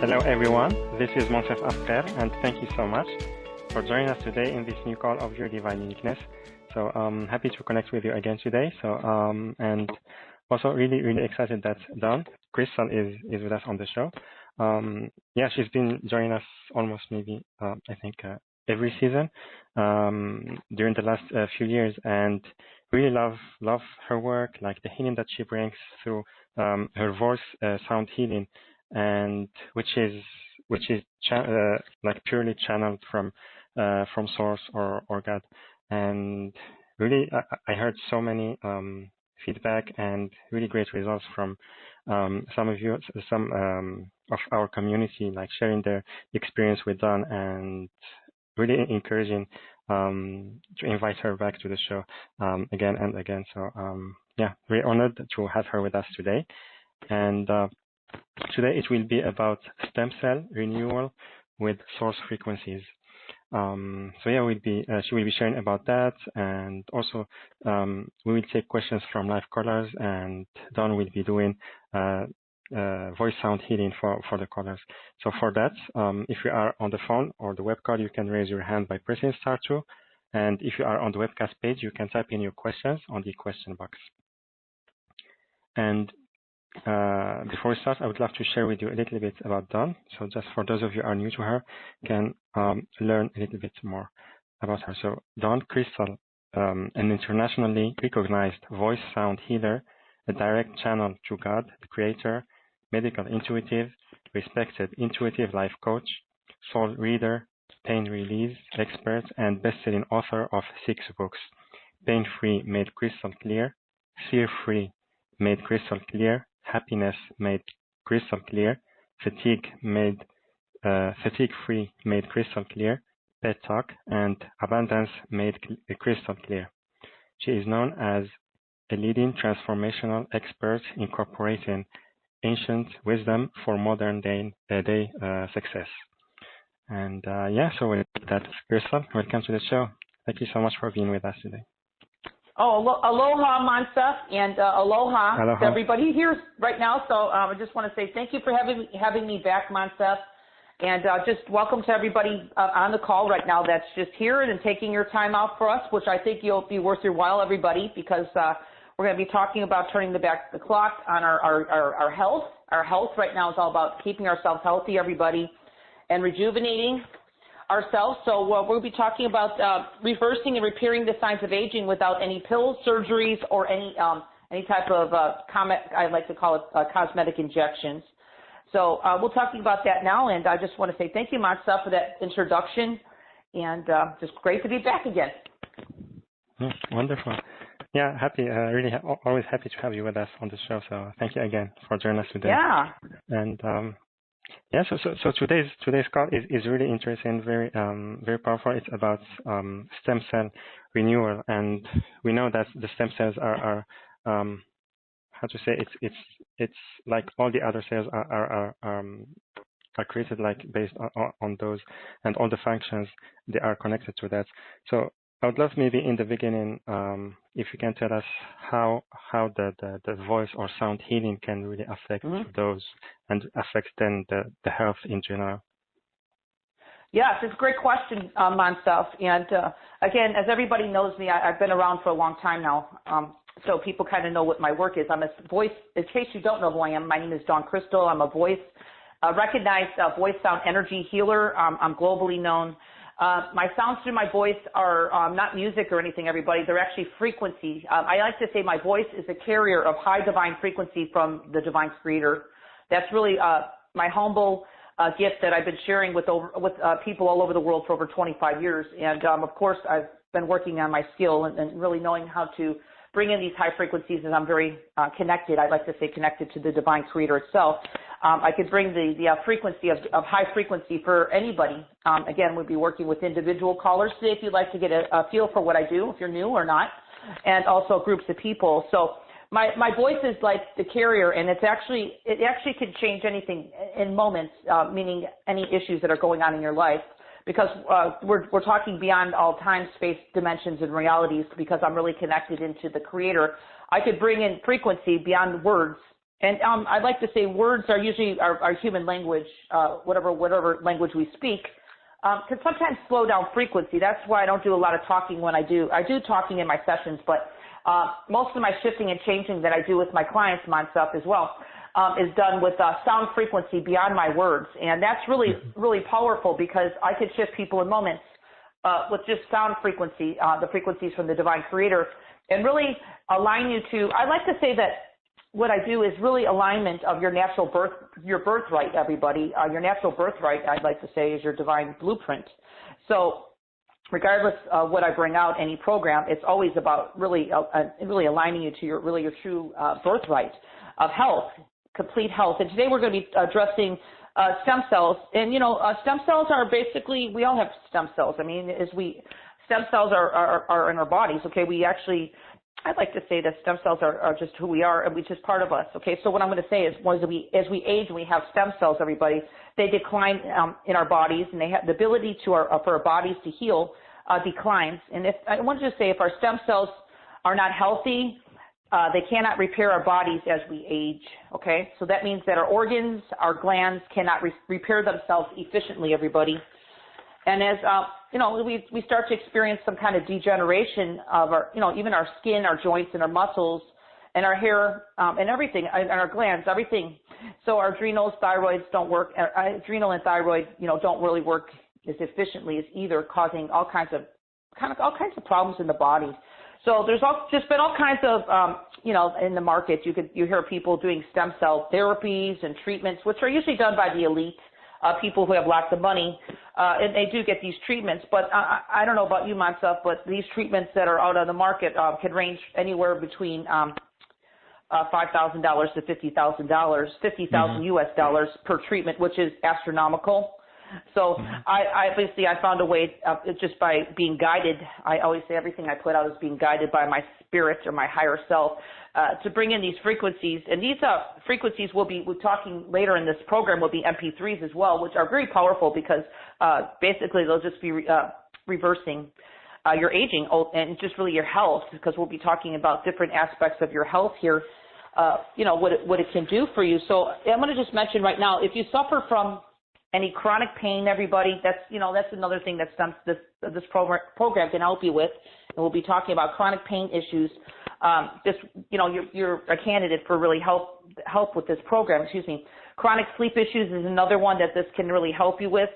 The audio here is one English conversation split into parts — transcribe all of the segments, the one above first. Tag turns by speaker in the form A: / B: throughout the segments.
A: Hello everyone, this is Monsef Asker and thank you so much for joining us today in this new call of your divine uniqueness. So happy to connect with you again today. And also really excited that Dawn Crystal is with us on the show. Yeah, she's been joining us almost maybe I think every season during the last few years, and really love her work, like the healing that she brings through her voice sound healing, and which is like purely channeled from source or God. And really I heard so many feedback and really great results from some of our community, like sharing their experience with Dawn, and really encouraging to invite her back to the show again and again. So yeah, very honored to have her with us today. And today it will be about stem cell renewal with source frequencies. So yeah, she will be sharing about that, and also we will take questions from live callers, and Dawn will be doing voice sound healing for the callers. So for that, if you are on the phone or the web call, you can raise your hand by pressing *2, and if you are on the webcast page, you can type in your questions on the question box. And before we start, I would love to share with you a little bit about Dawn. So just for those of you who are new to her, can learn a little bit more about her. So Dawn Crystal, an internationally recognized voice sound healer, a direct channel to God, the creator, medical intuitive, respected intuitive life coach, soul reader, pain release expert, and best-selling author of 6 books: Pain-Free Made Crystal Clear, Fear-Free Made Crystal Clear, Happiness Made Crystal Clear, Fatigue-Free Made Crystal Clear, Pet Talk, and Abundance Made Crystal Clear. She is known as a leading transformational expert incorporating ancient wisdom for modern day success. And yeah, so with that, Crystal, welcome to the show. Thank you so much for being with us today.
B: Oh, aloha, Monsef, and aloha to everybody here right now. So I just want to say thank you for having me back, Monsef, and just welcome to everybody on the call right now that's just here and taking your time out for us, which I think you'll be worth your while, everybody, because we're going to be talking about turning back the clock on our health. Our health right now is all about keeping ourselves healthy, everybody, and rejuvenating ourselves. So we'll be talking about reversing and repairing the signs of aging without any pills, surgeries, or any type of I like to call it cosmetic injections. So we're talking about that now, and I just want to say thank you, Monsef, for that introduction, and just great to be back again.
A: Wonderful. Yeah, happy. Really, always happy to have you with us on the show. So thank you again for joining us today.
B: Yeah.
A: And yeah, so today's call is really interesting, very powerful. It's about stem cell renewal, and we know that the stem cells are how to say, it's like all the other cells are created like based on those, and all the functions, they are connected to that. So I would love maybe in the beginning if you can tell us how the voice or sound healing can really affect those and affect then the health in general.
B: Yes, it's a great question, Monsef. And again, as everybody knows me, I've been around for a long time now, so people kind of know what my work is. I'm a voice. In case you don't know who I am, my name is Dawn Crystal. I'm a recognized voice sound energy healer. I'm globally known. My sounds through my voice are not music or anything, everybody. They're actually frequency. I like to say my voice is a carrier of high divine frequency from the divine creator. That's really my humble gift that I've been sharing with people all over the world for over 25 years. And of course, I've been working on my skill and really knowing how to bring in these high frequencies, and I'm very connected. I like to say connected to the divine creator itself. I could bring the frequency of high frequency for anybody. Again, we'll be working with individual callers today if you'd like to get a feel for what I do, if you're new or not, and also groups of people. So my voice is like the carrier, and it actually could change anything in moments, meaning any issues that are going on in your life. Because we're talking beyond all time, space, dimensions, and realities, because I'm really connected into the creator. I could bring in frequency beyond words And I'd like to say words are usually our human language, whatever language we speak, can sometimes slow down frequency. That's why I don't do a lot of talking when I do. I do talking in my sessions, but most of my shifting and changing that I do with my clients, myself as well, is done with sound frequency beyond my words. And that's really, really powerful because I could shift people in moments with just sound frequency, the frequencies from the divine creator, and really align you to, I like to say that what I do is really alignment of your natural your birthright, everybody. Your natural birthright, I'd like to say, is your divine blueprint. So regardless of what I bring out, any program, it's always about really aligning you to your true birthright of health, complete health. And today we're going to be addressing stem cells. And, stem cells are basically, we all have stem cells. I mean, stem cells are in our bodies, okay? I'd like to say that stem cells are just who we are, and which is part of us. Okay, so what I'm going to say is, as we age and we have stem cells, everybody, they decline in our bodies, and they have the ability for our bodies to heal declines. And I want to just say, if our stem cells are not healthy, they cannot repair our bodies as we age. Okay, so that means that our organs, our glands cannot repair themselves efficiently, everybody. And as we start to experience some kind of degeneration of our, even our skin, our joints, and our muscles, and our hair, and everything, and our glands, everything. So our adrenals, thyroids don't work. Adrenal and thyroid, don't really work as efficiently as either, causing all kinds of problems in the body. So there's just been all kinds of, in the market, you hear people doing stem cell therapies and treatments, which are usually done by the elite. People who have lots of money, and they do get these treatments. But I don't know about you, myself, but these treatments that are out on the market can range anywhere between $5,000 to $50,000, $50,000 US dollars per treatment, which is astronomical. So I found a way, just by being guided. I always say everything I put out is being guided by my spirit or my higher self, to bring in these frequencies. And these frequencies we're talking later in this program will be MP3s as well, which are very powerful because basically they'll just be reversing your aging and just really your health, because we'll be talking about different aspects of your health here, what it can do for you. So I'm going to just mention right now, if you suffer from any chronic pain, everybody, that's another thing that this program can help you with. And we'll be talking about chronic pain issues. You're a candidate for really help with this program. Chronic sleep issues is another one that this can really help you with.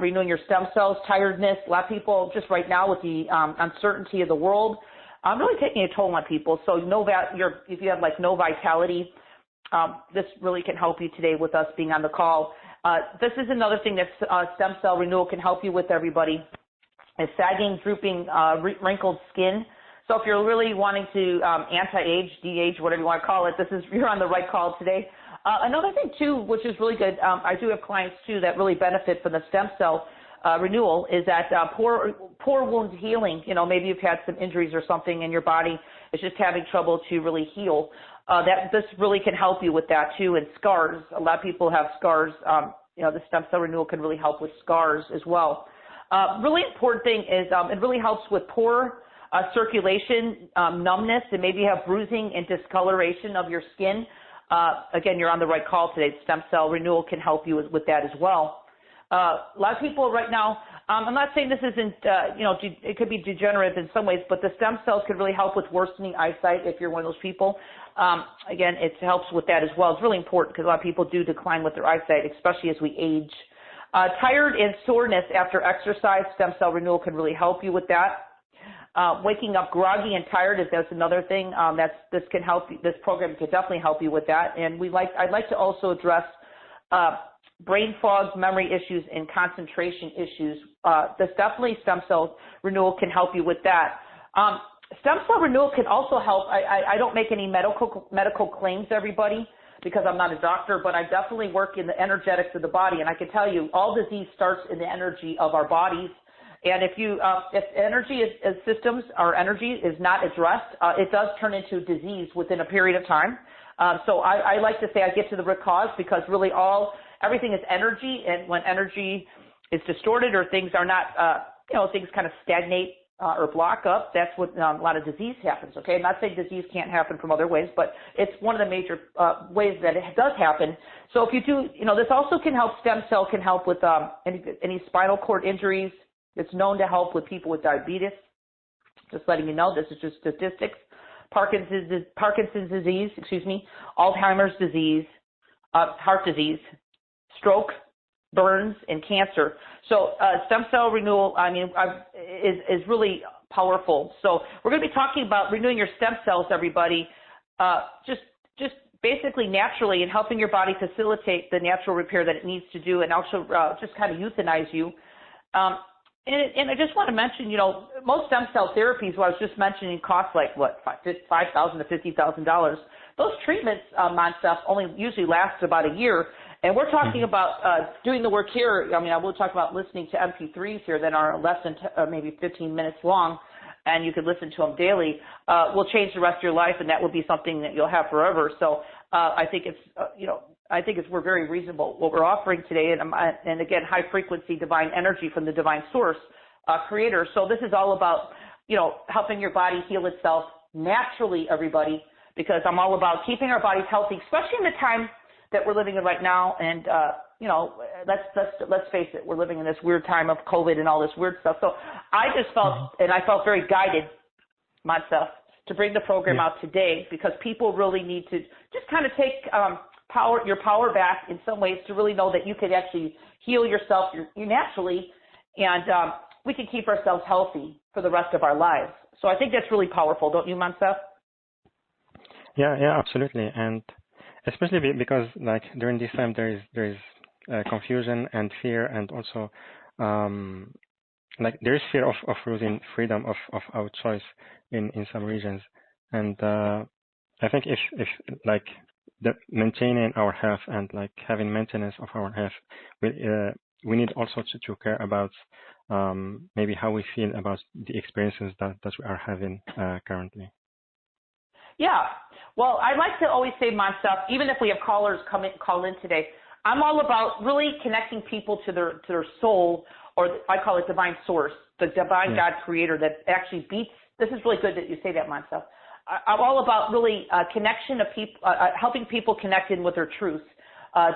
B: Renewing your stem cells, tiredness. A lot of people just right now with the uncertainty of the world, really taking a toll on people. So if you have no vitality, this really can help you today with us being on the call. This is another thing that stem cell renewal can help you with, everybody. Is sagging, drooping, wrinkled skin. So if you're really wanting to anti-age, de-age, whatever you want to call it, you're on the right call today. Another thing too, which is really good, I do have clients too that really benefit from the stem cell renewal, is that poor wound healing. Maybe you've had some injuries or something in your body. It's just having trouble to really heal. This really can help you with that too. And scars. A lot of people have scars. The stem cell renewal can really help with scars as well. Really important thing is it really helps with poor circulation, numbness, and maybe you have bruising and discoloration of your skin. Again, you're on the right call today. Stem cell renewal can help you with that as well. A lot of people right now, I'm not saying this isn't, it could be degenerative in some ways, but the stem cells could really help with worsening eyesight if you're one of those people. Again, it helps with that as well. It's really important because a lot of people do decline with their eyesight, especially as we age. Tired and soreness after exercise, stem cell renewal can really help you with that. Waking up groggy and tired, that's another thing. This can help. This program can definitely help you with that. And I'd like to also address brain fog, memory issues, and concentration issues. This definitely stem cell renewal can help you with that. Stem cell renewal can also help. I don't make any medical claims, everybody, because I'm not a doctor, but I definitely work in the energetics of the body, and I can tell you all disease starts in the energy of our bodies. And if energy systems or energy is not addressed, it does turn into disease within a period of time. So I like to say I get to the root cause, because really everything is energy, and when energy is distorted or things are not, things kind of stagnate or block up, that's what a lot of disease happens, okay? I'm not saying disease can't happen from other ways, but it's one of the major ways that it does happen. So if you do, this also can help, stem cell can help with any spinal cord injuries. It's known to help with people with diabetes. Just letting you know, this is just statistics. Parkinson's disease, Alzheimer's disease, heart disease, stroke, burns, and cancer. So stem cell renewal, is really powerful. So we're going to be talking about renewing your stem cells, everybody, just basically naturally, and helping your body facilitate the natural repair that it needs to do, and also just kind of euthanize you. And I just want to mention, most stem cell therapies, what I was just mentioning, cost like what, $5,000 to $50,000. Those treatments, Montef, only usually last about a year. And we're talking about doing the work here. I will talk about listening to MP3s here that are less than maybe 15 minutes long, and you could listen to them daily. Will change the rest of your life, and that will be something that you'll have forever. So I think it's, we're very reasonable what we're offering today, and again, high frequency divine energy from the divine source, creator. So this is all about, helping your body heal itself naturally, everybody, because I'm all about keeping our bodies healthy, especially in the time that we're living in right now. And, let's face it, we're living in this weird time of COVID and all this weird stuff. So I just felt, and I felt very guided myself to bring the program out today, because people really need to just kind of take your power back in some ways, to really know that you could actually heal yourself you naturally, and we can keep ourselves healthy for the rest of our lives. So I think that's really powerful, don't you, Montef?
A: Yeah, absolutely. And especially because like during this time there is confusion and fear, and also like there is fear of losing freedom of our choice in some regions. And I think if like maintaining our health and like having maintenance of our health, we need also to care about maybe how we feel about the experiences that we are having currently.
B: Yeah. Well, I like to always say, Montef, even if we have callers call in today, I'm all about really connecting people to their soul, or I call it divine source, the divine God creator that actually beats. This is really good that you say that, Montef. I'm all about really connection of people, helping people connect in with their truth,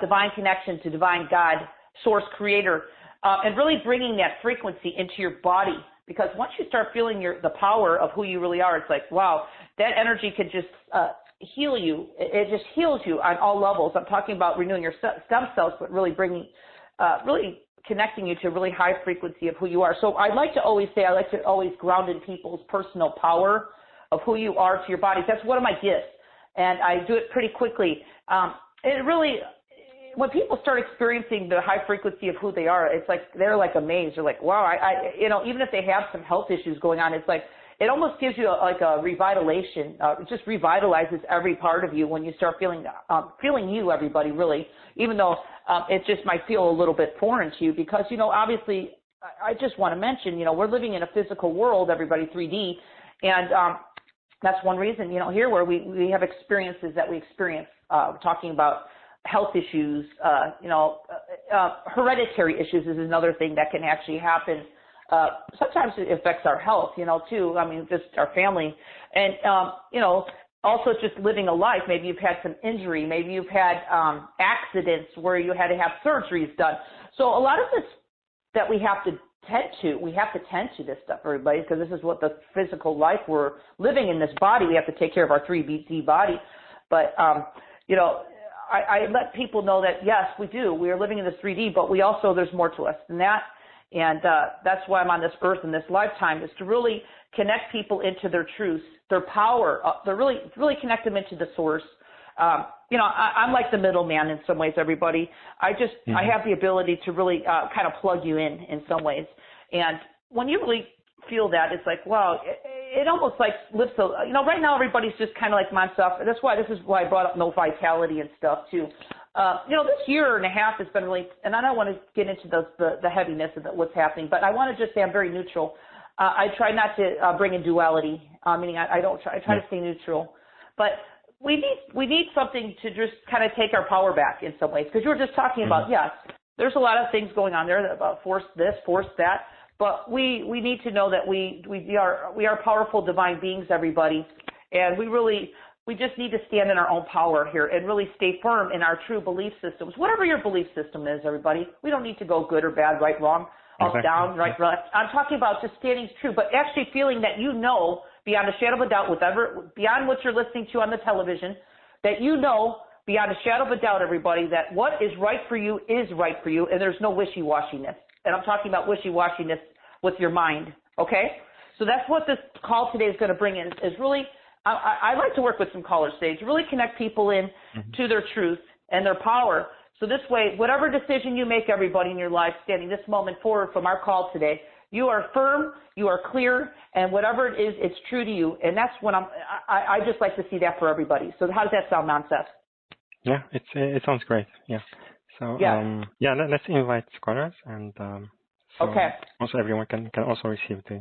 B: divine connection to divine God, source creator, and really bringing that frequency into your body. Because once you start feeling the power of who you really are, it's like, wow, that energy could just heal you. It just heals you on all levels. I'm talking about renewing your stem cells, but really really connecting you to a really high frequency of who you are. So I like to always ground in people's personal power of who you are to your bodies. That's one of my gifts, and I do it pretty quickly. It really, when people start experiencing the high frequency of who they are, it's like they're like amazed. They're like, wow, even if they have some health issues going on, it's like it almost gives you like a revitalization. It just revitalizes every part of you when you start feeling you, everybody, really, even though it just might feel a little bit foreign to you, because, obviously, I just want to mention, we're living in a physical world, everybody, 3D, and that's one reason, here where we have experiences that we experience, talking about health issues, hereditary issues is another thing that can actually happen. Sometimes it affects our health, too. Just our family. And, also just living a life. Maybe you've had some injury. Maybe you've had accidents where you had to have surgeries done. So a lot of this that we have to tend to this stuff, everybody, because this is what the physical life we're living in, this body. We have to take care of our 3D body. But, I let people know that, yes, we do. We are living in this 3D, but there's more to us than that. And that's why I'm on this earth in this lifetime, is to really connect people into their truth, their power, to really connect them into the source. I'm like the middleman in some ways, everybody. I have the ability to really kind of plug you in some ways. And when you really feel that, it's like, wow, it almost like lifts right now everybody's just kind of like myself. This is why I brought up no vitality and stuff too. This year and a half has been really, and I don't want to get into the heaviness of what's happening, but I want to just say I'm very neutral. I try not to bring in duality, meaning I try to stay neutral. But we need something to just kind of take our power back in some ways, because you were just talking about, yes, there's a lot of things going on there about force this, force that, But we need to know that we are powerful divine beings, everybody, and we just need to stand in our own power here and really stay firm in our true belief systems. Whatever your belief system is, everybody, we don't need to go good or bad, right, wrong, up, down, right, left. I'm talking about just standing true, but actually feeling that you know beyond a shadow of a doubt, beyond what you're listening to on the television, that you know beyond a shadow of a doubt, everybody, that what is right for you is right for you, and there's no wishy-washiness. And I'm talking about wishy-washiness with your mind, okay? So that's what this call today is going to bring in, is really, I like to work with some callers today, to really connect people in to their truth and their power. So this way, whatever decision you make, everybody in your life, standing this moment forward from our call today, you are firm, you are clear, and whatever it is, it's true to you. And that's what I just like to see that for everybody. So how does that sound, Seth?
A: Yeah, it sounds great. Yeah. So let's invite scholars, and so also everyone can also receive the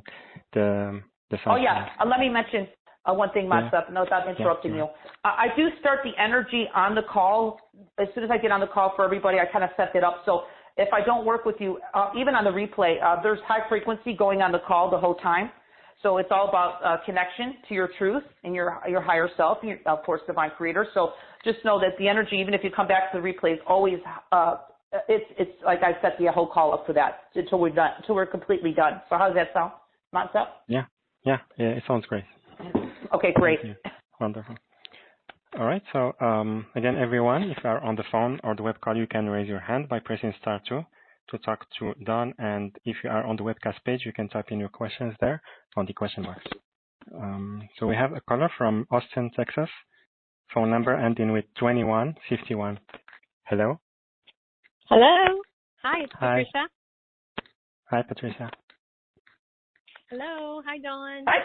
A: sound.
B: Oh yeah, let me mention one thing, Seth, without interrupting you. I do start the energy on the call. As soon as I get on the call for everybody, I kind of set it up. So if I don't work with you, even on the replay, there's high frequency going on the call the whole time. So it's all about connection to your truth and your higher self, and your, of course, divine creator. So just know that the energy, even if you come back to the replay, is always, it's like I set the whole call up for that until we're done, until we're completely done. So how does that sound, Seth?
A: Yeah, it sounds great.
B: Okay, great.
A: Wonderful. All right, so again, everyone, if you are on the phone or the web call, you can raise your hand by pressing star 2 to talk to Dawn, and if you are on the webcast page, you can type in your questions there on the question box. So we have a caller from Austin, Texas, phone number ending with 2151. Hello?
C: Hello. Hi, it's Patricia.
A: Hi, Patricia.
C: Hello. Hi, Dawn.
B: Hi,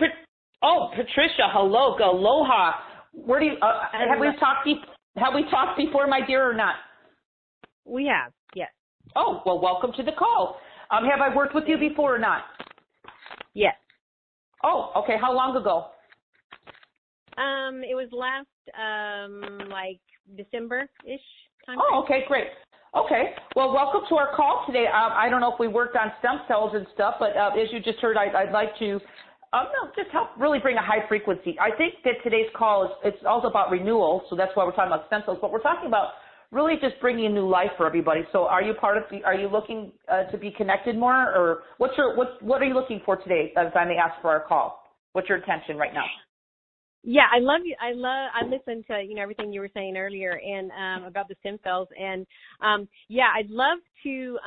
B: Patricia. Hello. Aloha. Where do you, have we talked before, my dear, or not?
C: We have, yes.
B: Oh, well, welcome to the call. Have I worked with you before or not?
C: Yes.
B: Oh, okay. How long ago?
C: It was last, like December-ish time.
B: Oh, okay, great. Okay. Well, welcome to our call today. I don't know if we worked on stem cells and stuff, but as you just heard, I'd like to just help really bring a high frequency. I think that today's call it's also about renewal, so that's why we're talking about stem cells, but we're talking about really just bringing a new life for everybody. So are you looking to be connected more, or what are you looking for today, as I may ask for our call? What's your intention right now?
C: Yeah, I love you. I listened to, everything you were saying earlier and about the stem cells, and I'd love to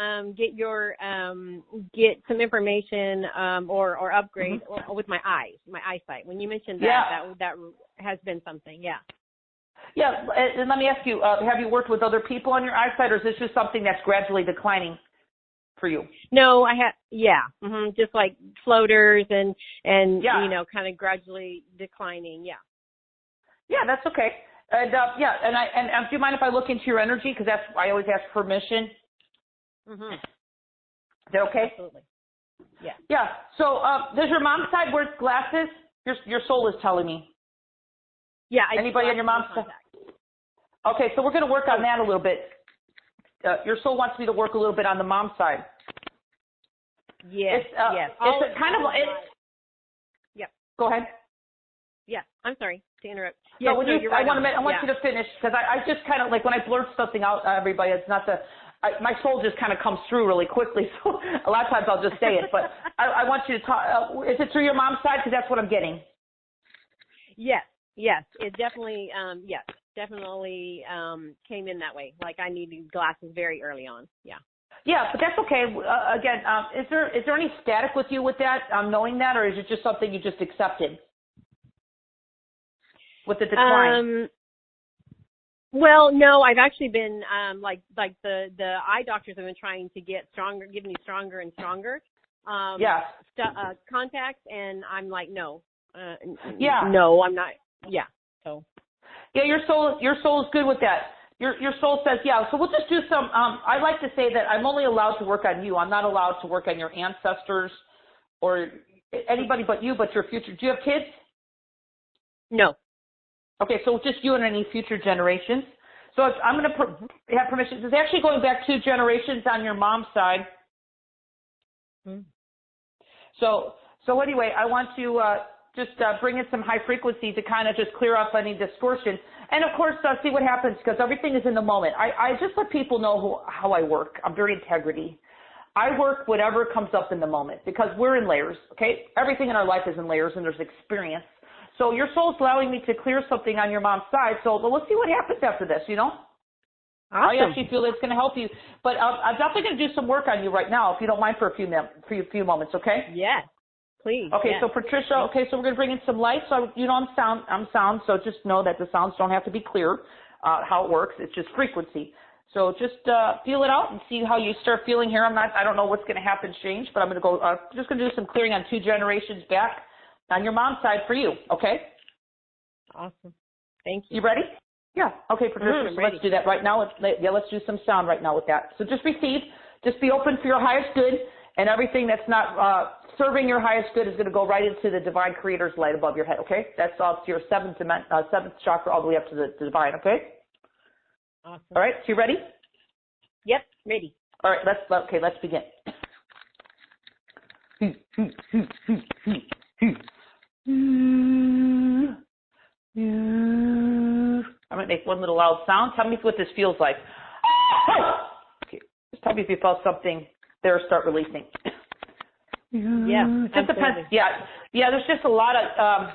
C: get some information or upgrade with my eyesight. When you mentioned that has been something. Yeah,
B: and let me ask you, have you worked with other people on your eyesight, or is this just something that's gradually declining for you?
C: No, I have, just like floaters and kind of gradually declining,
B: Yeah, that's okay. And do you mind if I look into your energy? Because I always ask permission. Is that okay?
C: Absolutely.
B: Yeah. So does your mom's side wear glasses? Your soul is telling me.
C: Yeah.
B: Anybody on your mom's side? Okay, so we're going to work on that a little bit. Your soul wants me to work a little bit on the mom side.
C: Yes. Yes.
B: It's kind of. Go ahead.
C: Yeah. I'm sorry to interrupt.
B: Yeah. So I want you to finish, because I just kind of like when I blurt something out, everybody, it's not my soul just kind of comes through really quickly. So a lot of times I'll just say it, but I want you to talk. Is it through your mom's side? Because that's what I'm getting.
C: Yes. It definitely. Yes. Definitely came in that way. Like I needed glasses very early on. Yeah.
B: Yeah, but that's okay. Again, is there any static with you with that, knowing that, or is it just something you just accepted with the decline?
C: Well, no, I've actually been like the eye doctors have been trying to get stronger, give me stronger and stronger. Contacts, and I'm like, no. No, I'm not. Yeah. So.
B: Yeah, your soul is good with that. Your soul says, yeah. So we'll just do some. I like to say that I'm only allowed to work on you. I'm not allowed to work on your ancestors or anybody but you, but your future. Do you have kids?
C: No.
B: Okay, so just you and any future generations. So I'm going to have permission. It's actually going back 2 generations on your mom's side. So anyway, I want to just bring in some high frequency to kind of just clear up any distortion. And of course, see what happens because everything is in the moment. I just let people know how I work. I'm very integrity. I work whatever comes up in the moment because we're in layers, okay? Everything in our life is in layers and there's experience. So your soul's allowing me to clear something on your mom's side. So let's see what happens after this, you know?
C: Awesome.
B: I actually feel it's going to help you. But I'm definitely going to do some work on you right now, if you don't mind, for a few moments, okay?
C: Yes, please.
B: Okay,
C: yes.
B: so Patricia, okay, so we're going to bring in some light. So, you know, I'm sound, so just know that the sounds don't have to be clear, how it works. It's just frequency. So just feel it out and see how you start feeling here. I don't know what's going to happen, change, but I'm going to go, just going to do some clearing on 2 generations back on your mom's side for you, okay?
C: Awesome. Thank you.
B: You ready? Yeah. Okay, Patricia, so
C: ready.
B: let's do that right now. Let's do some sound right now with that. So just receive. Just be open for your highest good, and everything that's not serving your highest good is going to go right into the divine creator's light above your head, okay? That's all to your seventh chakra all the way up to the divine, okay?
C: Awesome.
B: All right, so you ready?
C: Yep, ready.
B: All right, let's begin. I'm going to make one little loud sound. Tell me what this feels like. Okay, just tell me if you felt something there start releasing.
C: Yeah,
B: just depends. Yeah, there's just a lot of,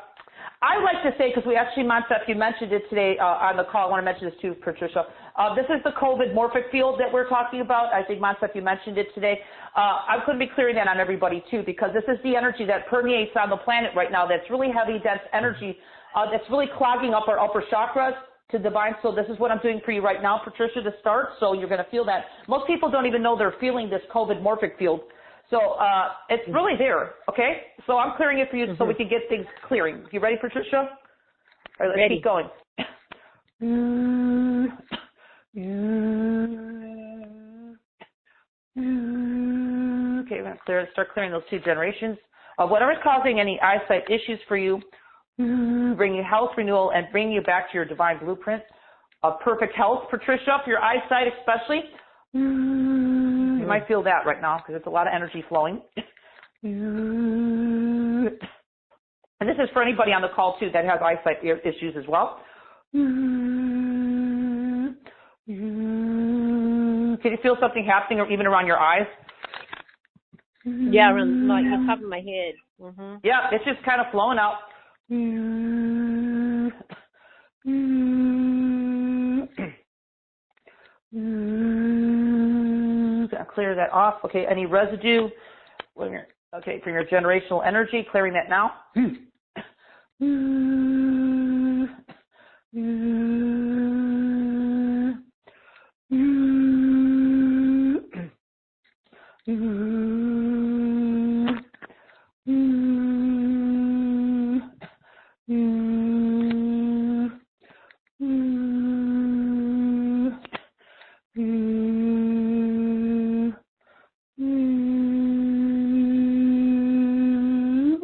B: I like to say, because we actually, Montef, you mentioned it today on the call. I want to mention this too, Patricia. This is the COVID morphic field that we're talking about. I think, Montef, you mentioned it today. I'm going to be clearing that on everybody too, because this is the energy that permeates on the planet right now. That's really heavy, dense energy that's really clogging up our upper chakras to divine. So this is what I'm doing for you right now, Patricia, to start. So you're going to feel that. Most people don't even know they're feeling this COVID morphic field. So it's really there, okay? So I'm clearing it for you so we can get things clearing. You ready, Patricia? All right, let's keep going. Okay, we're going to start clearing those 2 generations. Whatever's causing any eyesight issues for you, bring you health, renewal, and bring you back to your divine blueprint of perfect health, Patricia, for your eyesight especially. You might feel that right now because it's a lot of energy flowing. And this is for anybody on the call too that has eyesight issues as well. Can you feel something happening or even around your eyes?
C: Yeah, around like the top of my head.
B: Yeah, it's just kind of flowing out. Gotta clear that off. Okay, any residue? Okay, for your generational energy, clearing that now.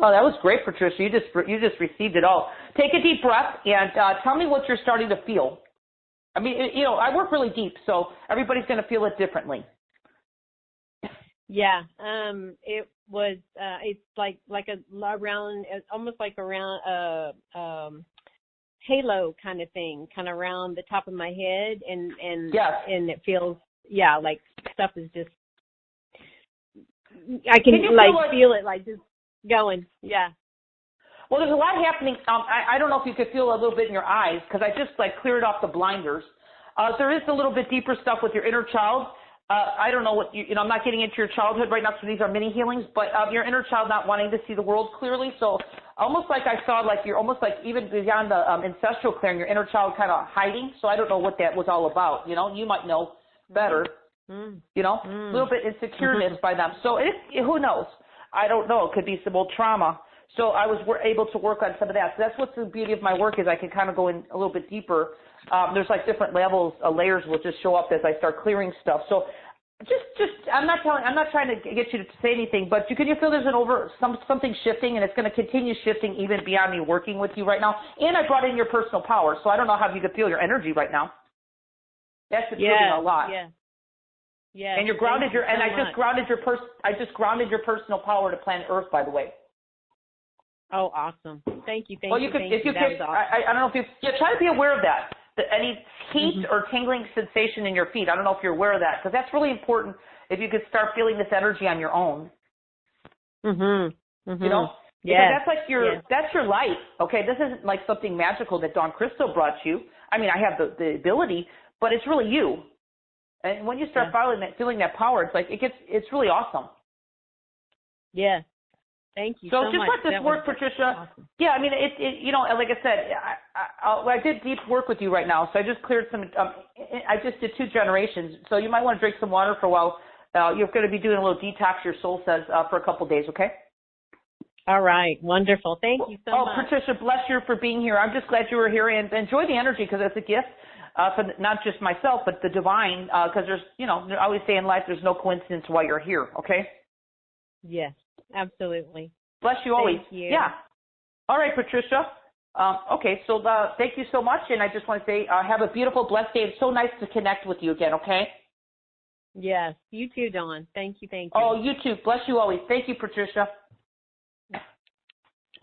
B: Oh, that was great, Patricia. You just received it all. Take a deep breath and tell me what you're starting to feel. I mean, I work really deep, so everybody's going to feel it differently.
C: Yeah, it was. It's like around, almost like around a halo kind of thing, kind of around the top of my head, and
B: yes.
C: And it feels, like stuff is just. I can feel it like just going. Yeah.
B: Well, there's a lot happening. I don't know if you could feel a little bit in your eyes because I just cleared off the blinders. There is a little bit deeper stuff with your inner child. I don't know what I'm not getting into your childhood right now, so these are mini healings, but your inner child not wanting to see the world clearly. So almost like I saw, you're almost like even beyond the ancestral clearing, your inner child kind of hiding. So I don't know what that was all about. You might know better. A little bit insecureness by them. So who knows? I don't know. It could be some old trauma. So I was able to work on some of that. So that's what's the beauty of my work is I can kind of go in a little bit deeper. There's different levels, layers will just show up as I start clearing stuff. So I'm not trying to get you to say anything, but can you feel there's something shifting, and it's going to continue shifting even beyond me working with you right now. And I brought in your personal power, so I don't know how you could feel your energy right now. That's shifting a lot.
C: Yeah. Yeah.
B: And you're grounded. I just grounded your personal power to planet Earth, by the way.
C: Oh, awesome. Thank you.
B: Well, you could, if you could, awesome. I don't know if you try to be aware of that. Any heat or tingling sensation in your feet. I don't know if you're aware of that, because that's really important. If you could start feeling this energy on your own. You know?
C: Yeah.
B: That's like that's your light. Okay, this isn't like something magical that Dawn Crystal brought you. I mean, I have the ability, but it's really you. And when you start feeling that power, it's like it's really awesome.
C: Yeah. Thank you so much.
B: So just let this work, Patricia. Awesome. Yeah, I mean, you know, like I said, I did deep work with you right now, so I just cleared some. I just did 2 generations, so you might want to drink some water for a while. You're going to be doing a little detox, your soul says, for a couple days, okay?
C: All right. Wonderful. Thank you so much.
B: Oh, Patricia, bless you for being here. I'm just glad you were here, and enjoy the energy, because it's a gift for not just myself, but the divine, because there's, you know, I always say in life there's no coincidence why you're here, okay?
C: Yes, absolutely.
B: Bless you always.
C: Thank you.
B: Yeah. All right, Patricia. Okay, so thank you so much, and I just want to say have a beautiful, blessed day. It's so nice to connect with you again, okay?
C: Yes, you too, Dawn. Thank you, thank you.
B: Oh, you too. Bless you always. Thank you, Patricia.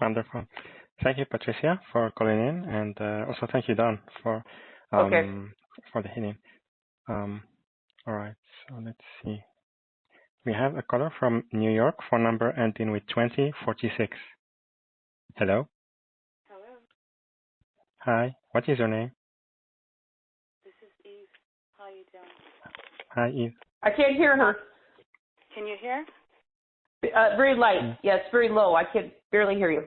A: Wonderful. Thank you, Patricia, for calling in, and also thank you, Dawn, for the healing. All right, so let's see. We have a caller from New York, phone number ending with 2046. Hello.
D: Hello.
A: Hi. What is your name?
D: This is Eve. How are you doing?
A: Hi, Eve.
B: I can't hear her.
D: Can you hear?
B: Very light. Yes, very low. I can barely hear you.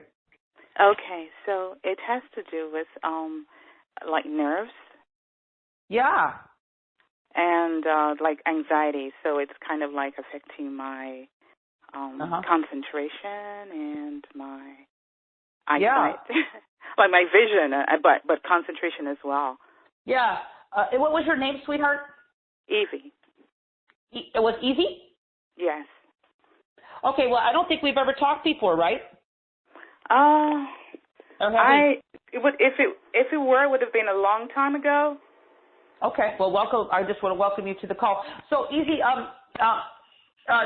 D: Okay, so it has to do with like nerves.
B: Yeah.
D: And like anxiety, so it's kind of like affecting my concentration and my eyesight, like my vision, but concentration as well.
B: Yeah. What was your name, sweetheart?
D: Evie.
B: It was Evie?
D: Yes.
B: Okay. Well, I don't think we've ever talked before, right?
D: If it were, it would have been a long time ago.
B: Okay. Well, welcome. I just want to welcome you to the call. So, Evie,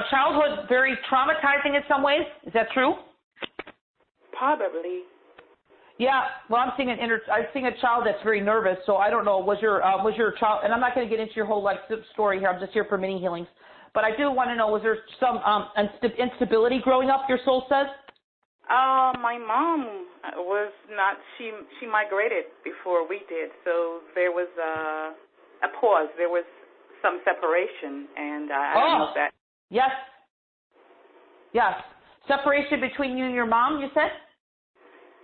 B: childhood very traumatizing in some ways. Is that true?
D: Probably.
B: Yeah. Well, I'm seeing a child that's very nervous. So I don't know. Was your child? And I'm not going to get into your whole life story here. I'm just here for mini healings. But I do want to know: was there some instability growing up? Your soul says.
D: My mom was not. She migrated before we did, so there was a pause. There was some separation, and I don't know if that.
B: Yes. Yes. Separation between you and your mom, you said?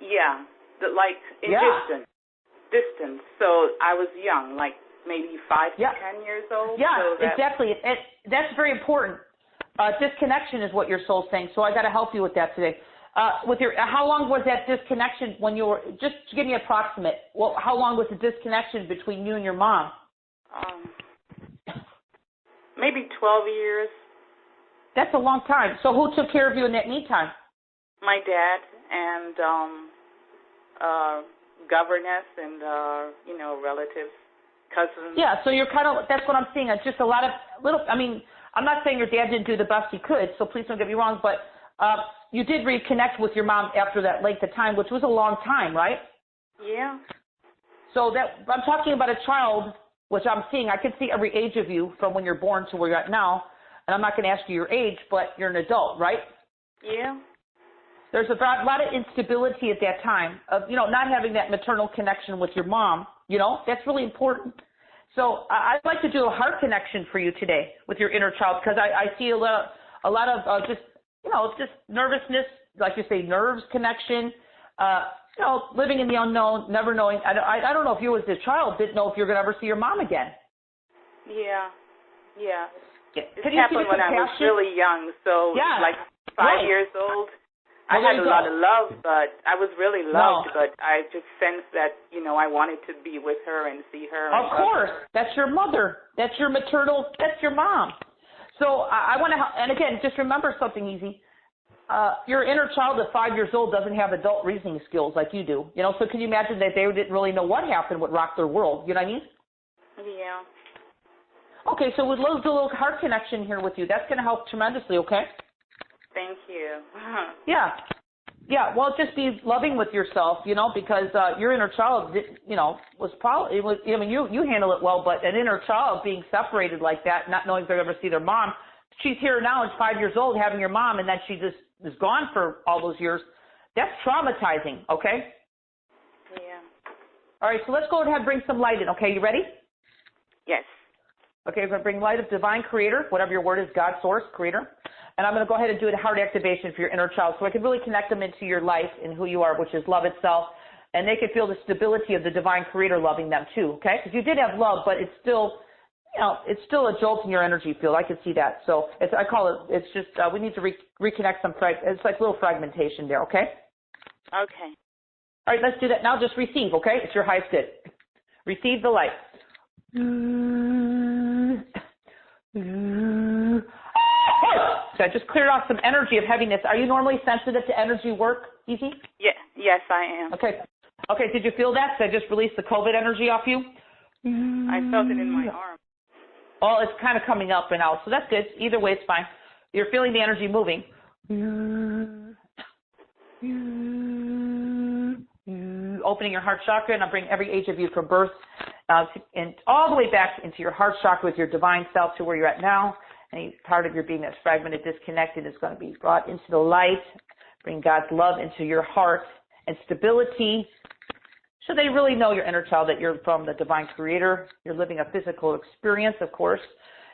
D: Yeah, like in distance. So I was young, like maybe 5 to 10 years old.
B: Yeah,
D: so
B: exactly. That's very important. Disconnection is what your soul's saying. So I got to help you with that today. How long was that disconnection when you were? Just to give me an approximate. Well, how long was the disconnection between you and your mom?
D: Maybe 12 years.
B: That's a long time. So who took care of you in that meantime?
D: My dad and governess and relatives, cousins.
B: Yeah. So you're kind of. That's what I'm seeing. It's just a lot of little. I mean, I'm not saying your dad didn't do the best he could. So please don't get me wrong, but. You did reconnect with your mom after that length of time, which was a long time, right?
D: Yeah.
B: So I'm talking about a child, which I'm seeing. I can see every age of you from when you're born to where you're at now. And I'm not going to ask you your age, but you're an adult, right?
D: Yeah.
B: There's a lot of instability at that time of, not having that maternal connection with your mom. That's really important. So I'd like to do a heart connection for you today with your inner child, because I see a lot of just nervousness, like you say, nerves connection, living in the unknown, never knowing. I don't know if you as a child didn't know if you're going to ever see your mom again.
D: Yeah. It
B: happened
D: when I was really young, so like 5 years old. I had a lot of love, but I was really loved, but I just sensed that, I wanted to be with her and see her.
B: Of course. That's your mother. That's your maternal, that's your mom. So I want to, and again, just remember something easy. Your inner child at 5 years old doesn't have adult reasoning skills like you do. So can you imagine that they didn't really know what happened, what rocked their world? You know what I mean?
D: Yeah.
B: Okay, so we'd love to do a little heart connection here with you. That's going to help tremendously, okay?
D: Thank you.
B: Yeah. Yeah, well, just be loving with yourself, because your inner child, was probably, you handle it well, but an inner child being separated like that, not knowing if they'll ever see their mom, she's here now and 5 years old having your mom, and then she just is gone for all those years. That's traumatizing, okay?
D: Yeah.
B: All right, so let's go ahead and bring some light in, okay? You ready?
D: Yes.
B: Okay, we're going to bring light of divine creator, whatever your word is, God, source, creator. And I'm going to go ahead and do a heart activation for your inner child so I can really connect them into your life and who you are, which is love itself. And they can feel the stability of the divine creator loving them too, okay? Because you did have love, but it's still, it's still a jolt in your energy field. I can see that. So I call it, it's just, we need to reconnect some, it's like a little fragmentation there, okay?
D: Okay.
B: All right, let's do that now. Just receive, okay? It's your highest good. Receive the light. So I just cleared off some energy of heaviness. Are you normally sensitive to energy work, Easy?
D: Yeah. Yes, I am.
B: Okay. Okay, did you feel that? So I just released the COVID energy off you?
D: I felt it in my arm.
B: Oh, it's kind of coming up and out, so that's good. Either way, it's fine. You're feeling the energy moving. Opening your heart chakra, and I'll bring every age of you from birth and all the way back into your heart chakra with your divine self to where you're at now. Any part of your being that's fragmented, disconnected is going to be brought into the light. Bring God's love into your heart and stability. So they really know your inner child, that you're from the divine creator. You're living a physical experience, of course,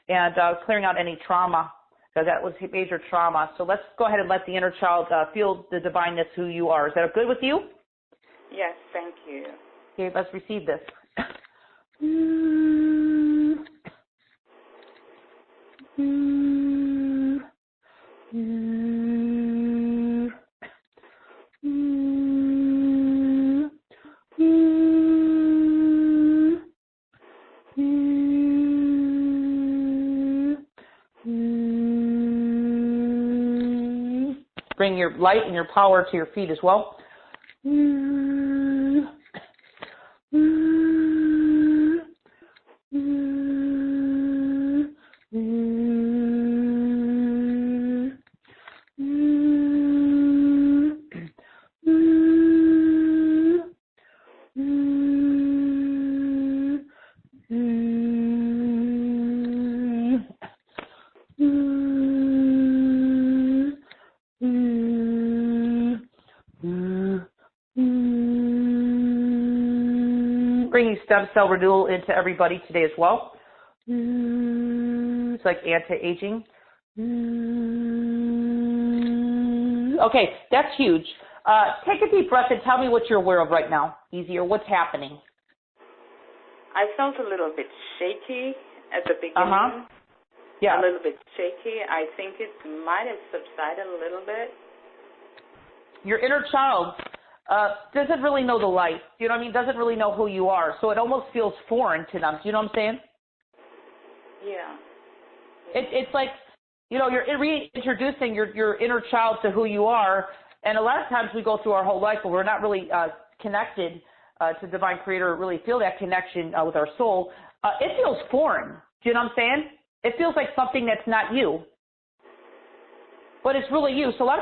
B: and clearing out any trauma, because that was major trauma. So let's go ahead and let the inner child feel the divineness who you are. Is that good with you?
D: Yes, thank you.
B: Okay, let's receive this. Bring your light and your power to your feet as well. Bringing stem cell renewal into everybody today as well. It's like anti-aging. Okay, that's huge. Take a deep breath and tell me what you're aware of right now, Easy, or what's happening.
D: I felt a little bit shaky at the beginning.
B: Yeah.
D: A little bit shaky. I think it might have subsided a little bit.
B: Your inner child doesn't really know the light. You know what I mean? Doesn't really know who you are. So it almost feels foreign to them. Do you know what I'm saying?
D: Yeah.
B: It's like, you're reintroducing your inner child to who you are. And a lot of times we go through our whole life but we're not really connected to Divine Creator, really feel that connection with our soul. It feels foreign. Do you know what I'm saying? It feels like something that's not you. But it's really you. So a lot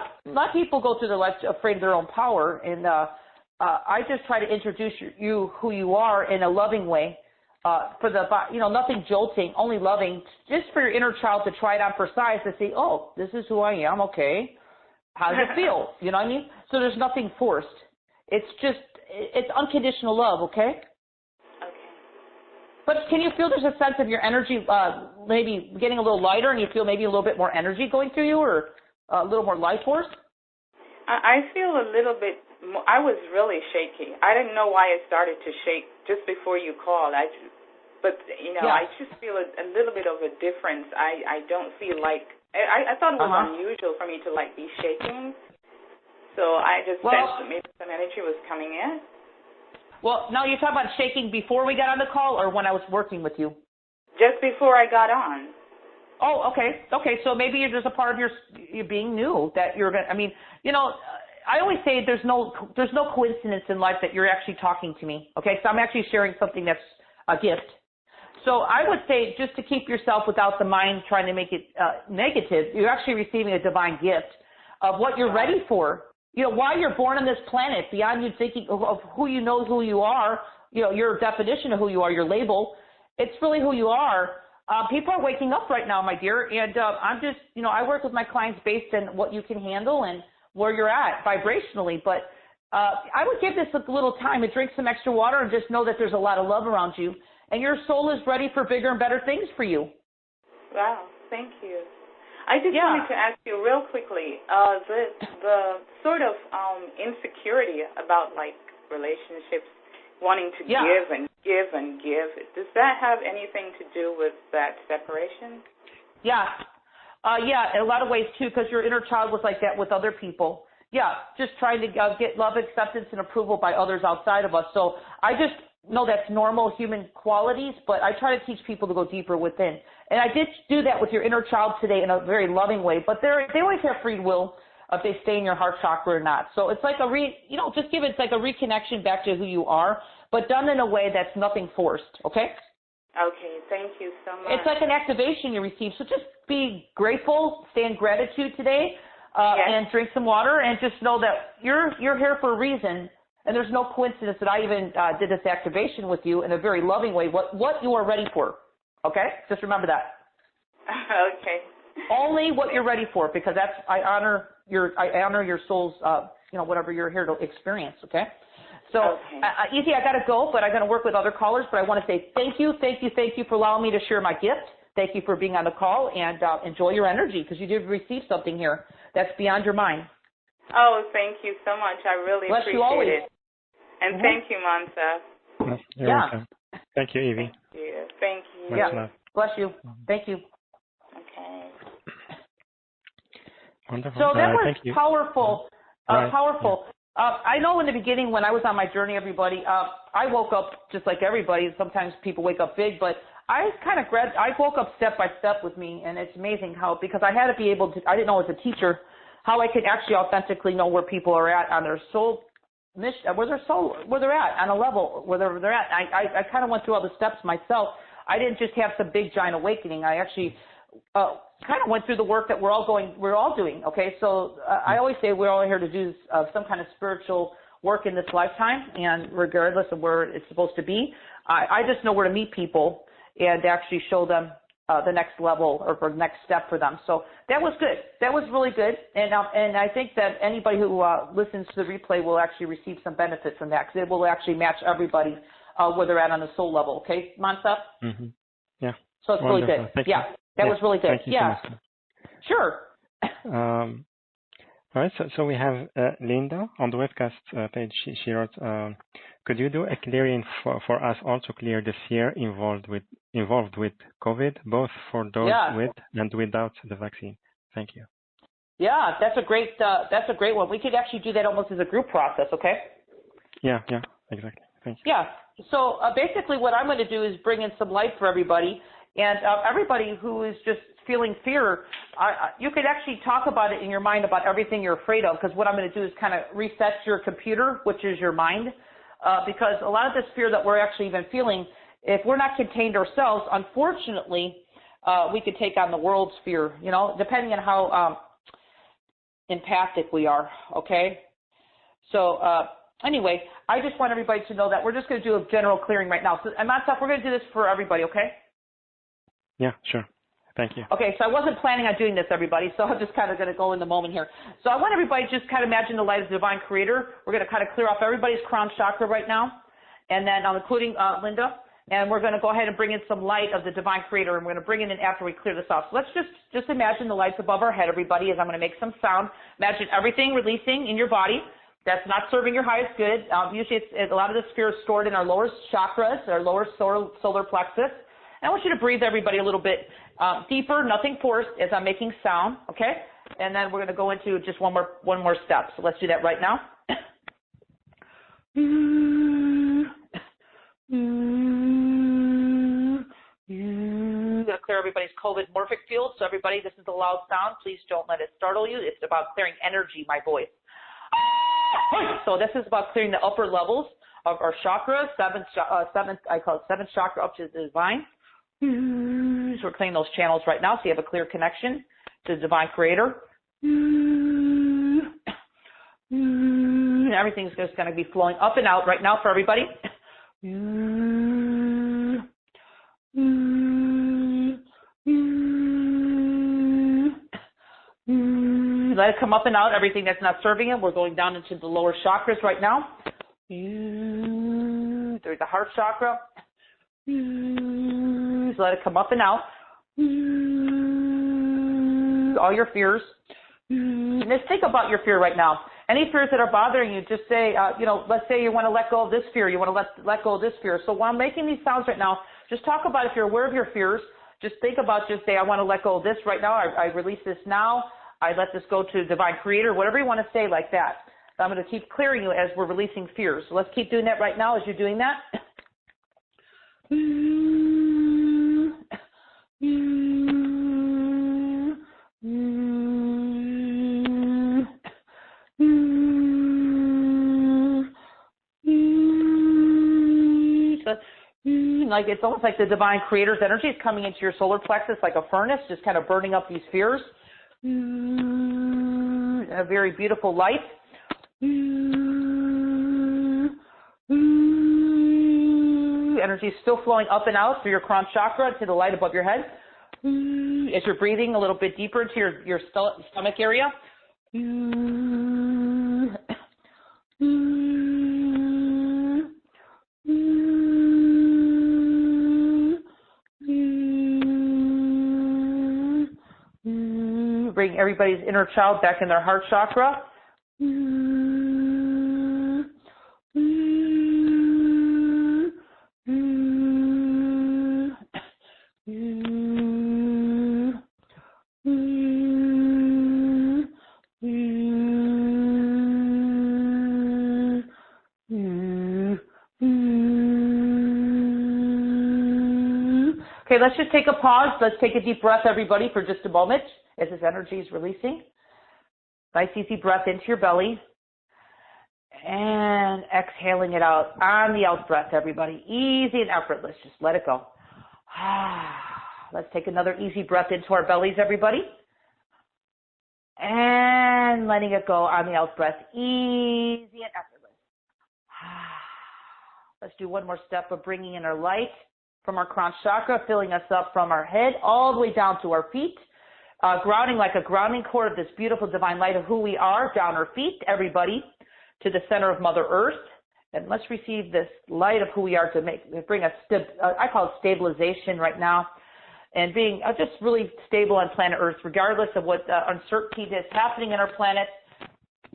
B: of people go through their life afraid of their own power. And I just try to introduce you who you are in a loving way. For the, nothing jolting, only loving, just for your inner child to try it on for size to see, oh, this is who I am, okay. How does it feel? You know what I mean? So there's nothing forced. It's unconditional love, okay?
D: Okay.
B: But can you feel there's a sense of your energy maybe getting a little lighter, and you feel maybe a little bit more energy going through you, or a little more life force?
D: I feel a little bit more, I was really shaky. I didn't know why I started to shake just before you called. I just feel a little bit of a difference. I don't feel like, I thought it was unusual for me to be shaking. So I just sensed that maybe some energy was coming in.
B: Well, now you're talking about shaking before we got on the call or when I was working with you?
D: Just before I got on.
B: Oh, okay. Okay, so maybe you're just a part of your being new that you're going to, I always say there's no coincidence in life that you're actually talking to me, okay? So I'm actually sharing something that's a gift. So I would say just to keep yourself without the mind trying to make it negative, you're actually receiving a divine gift of what you're ready for. You know, why you're born on this planet, beyond you thinking of who you know who you are, you know, your definition of who you are, your label, it's really who you are. People are waking up right now, my dear, and I'm just, you know, I work with my clients based on what you can handle and where you're at vibrationally, but I would give this a little time and drink some extra water and just know that there's a lot of love around you, and your soul is ready for bigger and better things for you.
D: Wow, thank you. I just wanted to ask you real quickly, the sort of insecurity about, like, relationships, wanting to give and give and give, does that have anything to do with that separation? Yeah, in a lot of ways, too, because your inner child was like that with other people. Yeah, just trying to get love, acceptance, and approval by others outside of us. So I just know that's normal human qualities, but I try to teach people to go deeper within. And I did do that with your inner child today in a very loving way, but they always have free will if they stay in your heart chakra or not. So it's like it's like a reconnection back to who you are, but done in a way that's nothing forced, okay? Okay, thank you so much.
B: It's like an activation you receive, so just be grateful, stay in gratitude today, and drink some water, and just know that you're here for a reason, and there's no coincidence that I even did this activation with you in a very loving way, what you are ready for, okay? Just remember that.
D: Okay.
B: Only what you're ready for, because I honor your soul's, whatever you're here to experience, okay? So, Easy, I got to go, but I'm going to work with other callers, but I want to say thank you for allowing me to share my gift. Thank you for being on the call, and enjoy your energy, because you did receive something here that's beyond your mind.
D: Oh, thank you so much. I really appreciate it. And thank you, Mansa.
A: You're welcome. Thank you, Evie.
D: Thank you.
A: Much love.
B: Bless you. Thank you.
D: Okay.
A: Wonderful.
B: So that was
A: thank you.
B: powerful.
A: Right.
B: Powerful. I know in the beginning when I was on my journey, everybody, I woke up just like everybody. Sometimes people wake up big, but I woke up step by step with me, and it's amazing because I had to be able to, I didn't know as a teacher how I could actually authentically know where people are at on their soul mission, where they're at on a level, where they're at. I kind of went through all the steps myself. I didn't just have some big giant awakening. I actually kind of went through the work that we're all doing. Okay, so I always say we're all here to do some kind of spiritual work in this lifetime, and regardless of where it's supposed to be, I just know where to meet people and actually show them the next level or the next step for them. So that was good. That was really good, and I think that anybody who listens to the replay will actually receive some benefit from that, because it will actually match everybody where they're at on the soul level. Okay, Mansa?
A: Mm-hmm. Yeah.
B: So it's
A: Wonderful.
B: really good.
A: Thank
B: yeah.
A: You.
B: That was really good.
A: Thank you so much.
B: Sure.
A: All right, so we have Linda on the webcast page. She wrote, could you do a clearing for us all to clear the fear involved with COVID, both for those with and without the vaccine? Thank you.
B: Yeah, that's a great one. We could actually do that almost as a group process, okay?
A: Yeah, exactly. Thank you.
B: Yeah, so basically what I'm going to do is bring in some light for everybody, and everybody who is just feeling fear, you could actually talk about it in your mind about everything you're afraid of, because what I'm going to do is kind of reset your computer, which is your mind, because a lot of this fear that we're actually even feeling, if we're not contained ourselves, unfortunately, we could take on the world's fear, depending on how empathic we are, okay? So anyway, I just want everybody to know that we're just going to do a general clearing right now. So, we're going to do this for everybody, okay?
A: Yeah, sure. Thank you.
B: Okay, so I wasn't planning on doing this, everybody, so I'm just kind of going to go in the moment here. So I want everybody to just kind of imagine the light of the divine creator. We're going to kind of clear off everybody's crown chakra right now, and then including Linda, and we're going to go ahead and bring in some light of the divine creator, and we're going to bring it in after we clear this off. So let's just imagine the lights above our head, everybody, as I'm going to make some sound. Imagine everything releasing in your body that's not serving your highest good. Usually a lot of this fear is stored in our lower chakras, our lower solar plexus. And I want you to breathe, everybody, a little bit deeper, nothing forced, as I'm making sound, okay? And then we're going to go into just one more step. So let's do that right now. Going to clear everybody's COVID morphic field. So everybody, this is a loud sound. Please don't let it startle you. It's about clearing energy, my voice. So this is about clearing the upper levels of our chakras, seventh, I call it seventh chakra up to the divine. So we're cleaning those channels right now so you have a clear connection to the Divine Creator. Everything's just going to be flowing up and out right now for everybody. Let it come up and out. Everything that's not serving it, we're going down into the lower chakras right now. There's the heart chakra. So let it come up and out. All your fears. And just think about your fear right now. Any fears that are bothering you, just say, let's say you want to let go of this fear. You want to let go of this fear. So while I'm making these sounds right now, just talk about if you're aware of your fears. Just think about, just say, I want to let go of this right now. I release this now. I let this go to Divine Creator, whatever you want to say like that. So I'm going to keep clearing you as we're releasing fears. So let's keep doing that right now as you're doing that. Like it's almost like the Divine Creator's energy is coming into your solar plexus like a furnace, just kind of burning up these fears. A very beautiful light. Energy is still flowing up and out through your crown chakra to the light above your head. As you're breathing a little bit deeper into your stomach area. Bring everybody's inner child back in their heart chakra. Okay, let's just take a pause. Let's take a deep breath, everybody, for just a moment as this energy is releasing. Nice, easy breath into your belly. And exhaling it out on the out breath, everybody. Easy and effortless. Just let it go. Let's take another easy breath into our bellies, everybody. And letting it go on the out breath. Easy and effortless. Let's do one more step of bringing in our light from our crown chakra, filling us up from our head all the way down to our feet. Grounding like a grounding cord of this beautiful divine light of who we are, down our feet, everybody, to the center of Mother Earth. And let's receive this light of who we are to bring us, I call it stabilization right now, and being just really stable on planet Earth, regardless of what uncertainty is happening in our planet.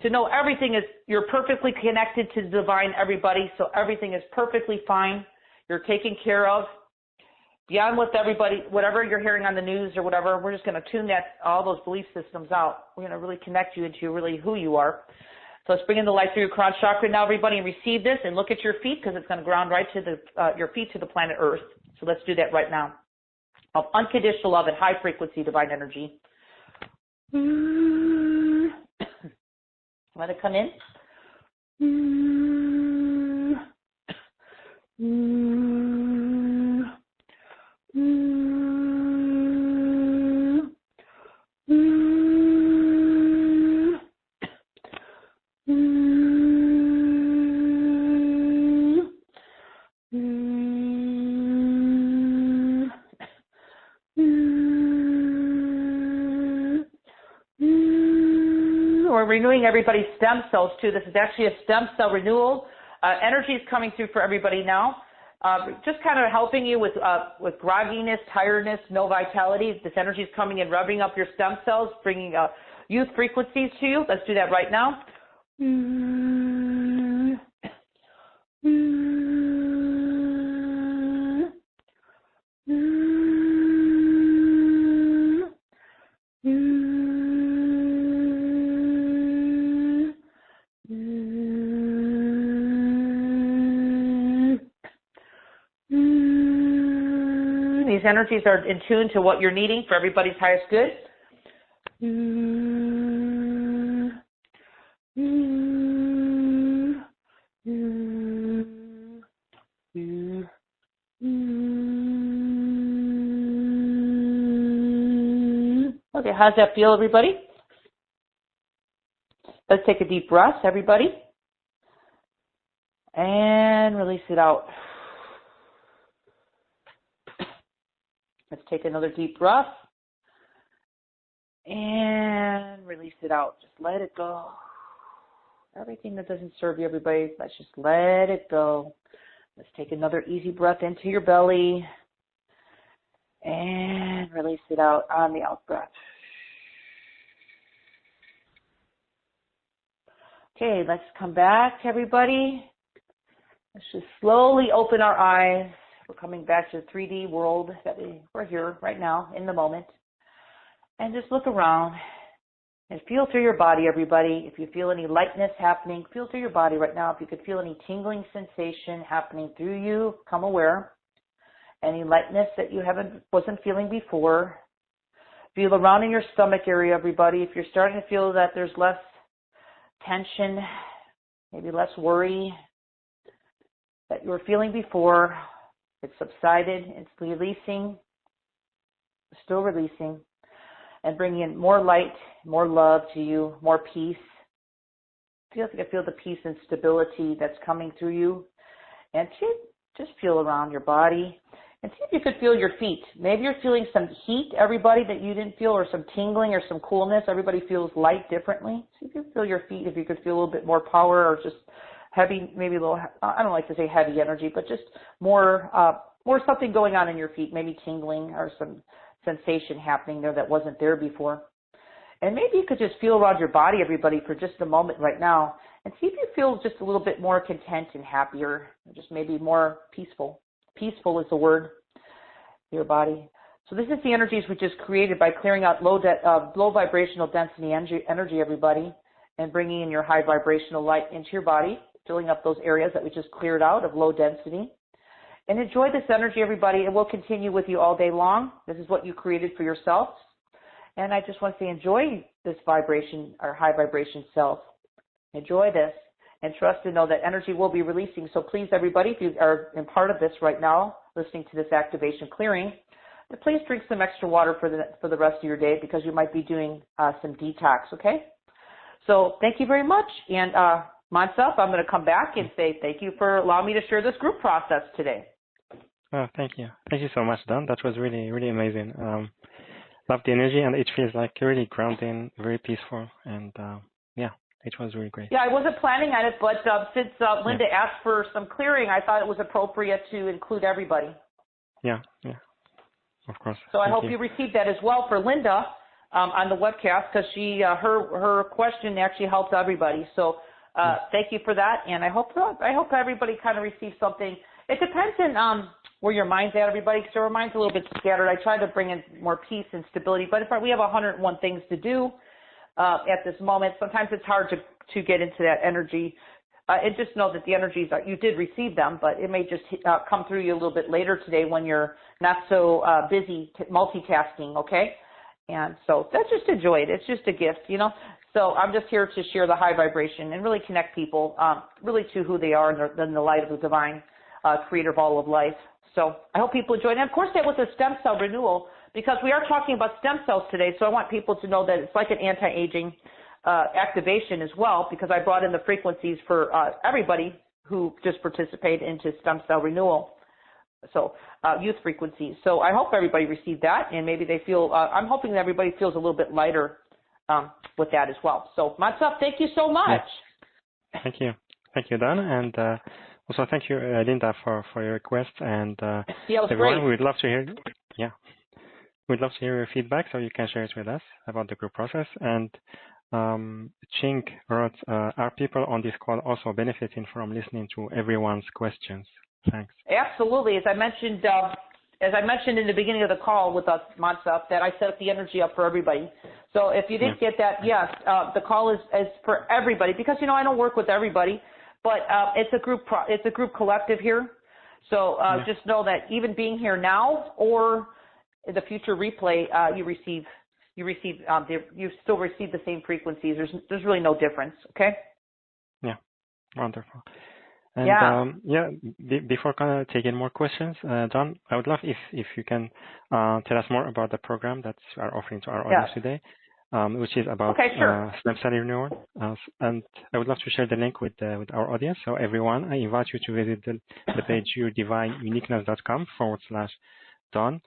B: To know everything you're perfectly connected to the divine, everybody, so everything is perfectly fine. You're taken care of. Beyond whatever you're hearing on the news or whatever, we're just going to tune all those belief systems out. We're going to really connect you into really who you are. So let's bring in the light through your crown chakra now, everybody, and receive this. And look at your feet because it's going to ground right to your feet to the planet Earth. So let's do that right now. Of unconditional love and high frequency divine energy. Let it come in. We're renewing everybody's stem cells too. This is actually a stem cell renewal. Energy is coming through for everybody now. Just kind of helping you with grogginess, tiredness, no vitality. This energy is coming in, revving up your stem cells, bringing youth frequencies to you. Let's do that right now. These energies are in tune to what you're needing for everybody's highest good. Okay, how's that feel, everybody? Let's take a deep breath, everybody. And release it out. Let's take another deep breath. And release it out. Just let it go. Everything that doesn't serve you, everybody, let's just let it go. Let's take another easy breath into your belly. And release it out on the out breath. Okay, let's come back, everybody. Let's just slowly open our eyes. We're coming back to the 3D world that we're here right now in the moment. And just look around and feel through your body, everybody. If you feel any lightness happening, feel through your body right now. If you could feel any tingling sensation happening through you, come aware. Any lightness that you wasn't feeling before. Feel around in your stomach area, everybody. If you're starting to feel that there's less tension, maybe less worry that you were feeling before, it's subsided, it's releasing, still releasing, and bringing in more light, more love to you, more peace. Feel the peace and stability that's coming through you. And just feel around your body and see if you could feel your feet. Maybe you're feeling some heat, everybody, that you didn't feel, or some tingling or some coolness. Everybody feels light differently. See if you feel your feet, if you could feel a little bit more power or just heavy, maybe a little, I don't like to say heavy energy, but just more something going on in your feet, maybe tingling or some sensation happening there that wasn't there before. And maybe you could just feel around your body, everybody, for just a moment right now, and see if you feel just a little bit more content and happier, just maybe more peaceful. Peaceful is the word, your body. So this is the energies we just created by clearing out low vibrational density energy, everybody, and bringing in your high vibrational light into your body, filling up those areas that we just cleared out of low density. And enjoy this energy, everybody. It will continue with you all day long. This is what you created for yourself. And I just want to say enjoy this vibration, our high vibration self. Enjoy this and trust to know that energy will be releasing. So please, everybody, if you are in part of this right now, listening to this activation clearing, please drink some extra water for the rest of your day because you might be doing some detox, okay? So thank you very much. And myself, I'm going to come back and say thank you for allowing me to share this group process today.
A: Oh, thank you. Thank you so much, Dawn. That was really, really amazing. Love the energy, and it feels like really grounding, very peaceful, and yeah, it was really great.
B: Yeah, I wasn't planning on it, but since Linda asked for some clearing, I thought it was appropriate to include everybody.
A: Yeah, of course.
B: So I hope you received that as well for Linda on the webcast, because her question actually helped everybody. So thank you for that, and I hope everybody kind of receives something. It depends on where your mind's at, everybody, because our mind's a little bit scattered. I try to bring in more peace and stability, but we have 101 things to do at this moment. Sometimes it's hard to get into that energy. And just know that the energies, you did receive them, but it may just come through you a little bit later today when you're not so busy multitasking, okay? And so just enjoy it. It's just a gift, you know? So I'm just here to share the high vibration and really connect people really to who they are in the light of the divine creator of all of life. So I hope people enjoy it. And of course, that was a stem cell renewal, because we are talking about stem cells today. So I want people to know that it's like an anti-aging activation as well, because I brought in the frequencies for everybody who just participated into stem cell renewal. So youth frequencies. So I hope everybody received that, and maybe they feel, I'm hoping that everybody feels a little bit lighter with that as well. So myself, thank you so much.
A: Yeah. Thank you. Thank you, Dawn. And also thank you, Linda, for your request. And everyone,
B: great.
A: we'd love to hear, we'd love to hear your feedback, so you can share it with us about the group process. And Chink wrote, are people on this call also benefiting from listening to everyone's questions? Thanks.
B: Absolutely. As I mentioned in the beginning of the call with us, Monsup, that I set the energy up for everybody. So if you didn't get that, yes, the call is for everybody, because I don't work with everybody, but it's a group collective here. So just know that even being here now or in the future replay, you still receive the same frequencies. There's really no difference. Okay.
A: Yeah. Wonderful. And
B: Yeah.
A: yeah, before kind of taking more questions, Don, I would love if you can tell us more about the program that you are offering to our audience
B: Yes.
A: today, which is about
B: Okay, sure.
A: stem cell renewal. And I would love to share the link with our audience. So everyone, I invite you to visit the page yourdivineuniqueness.com/Don,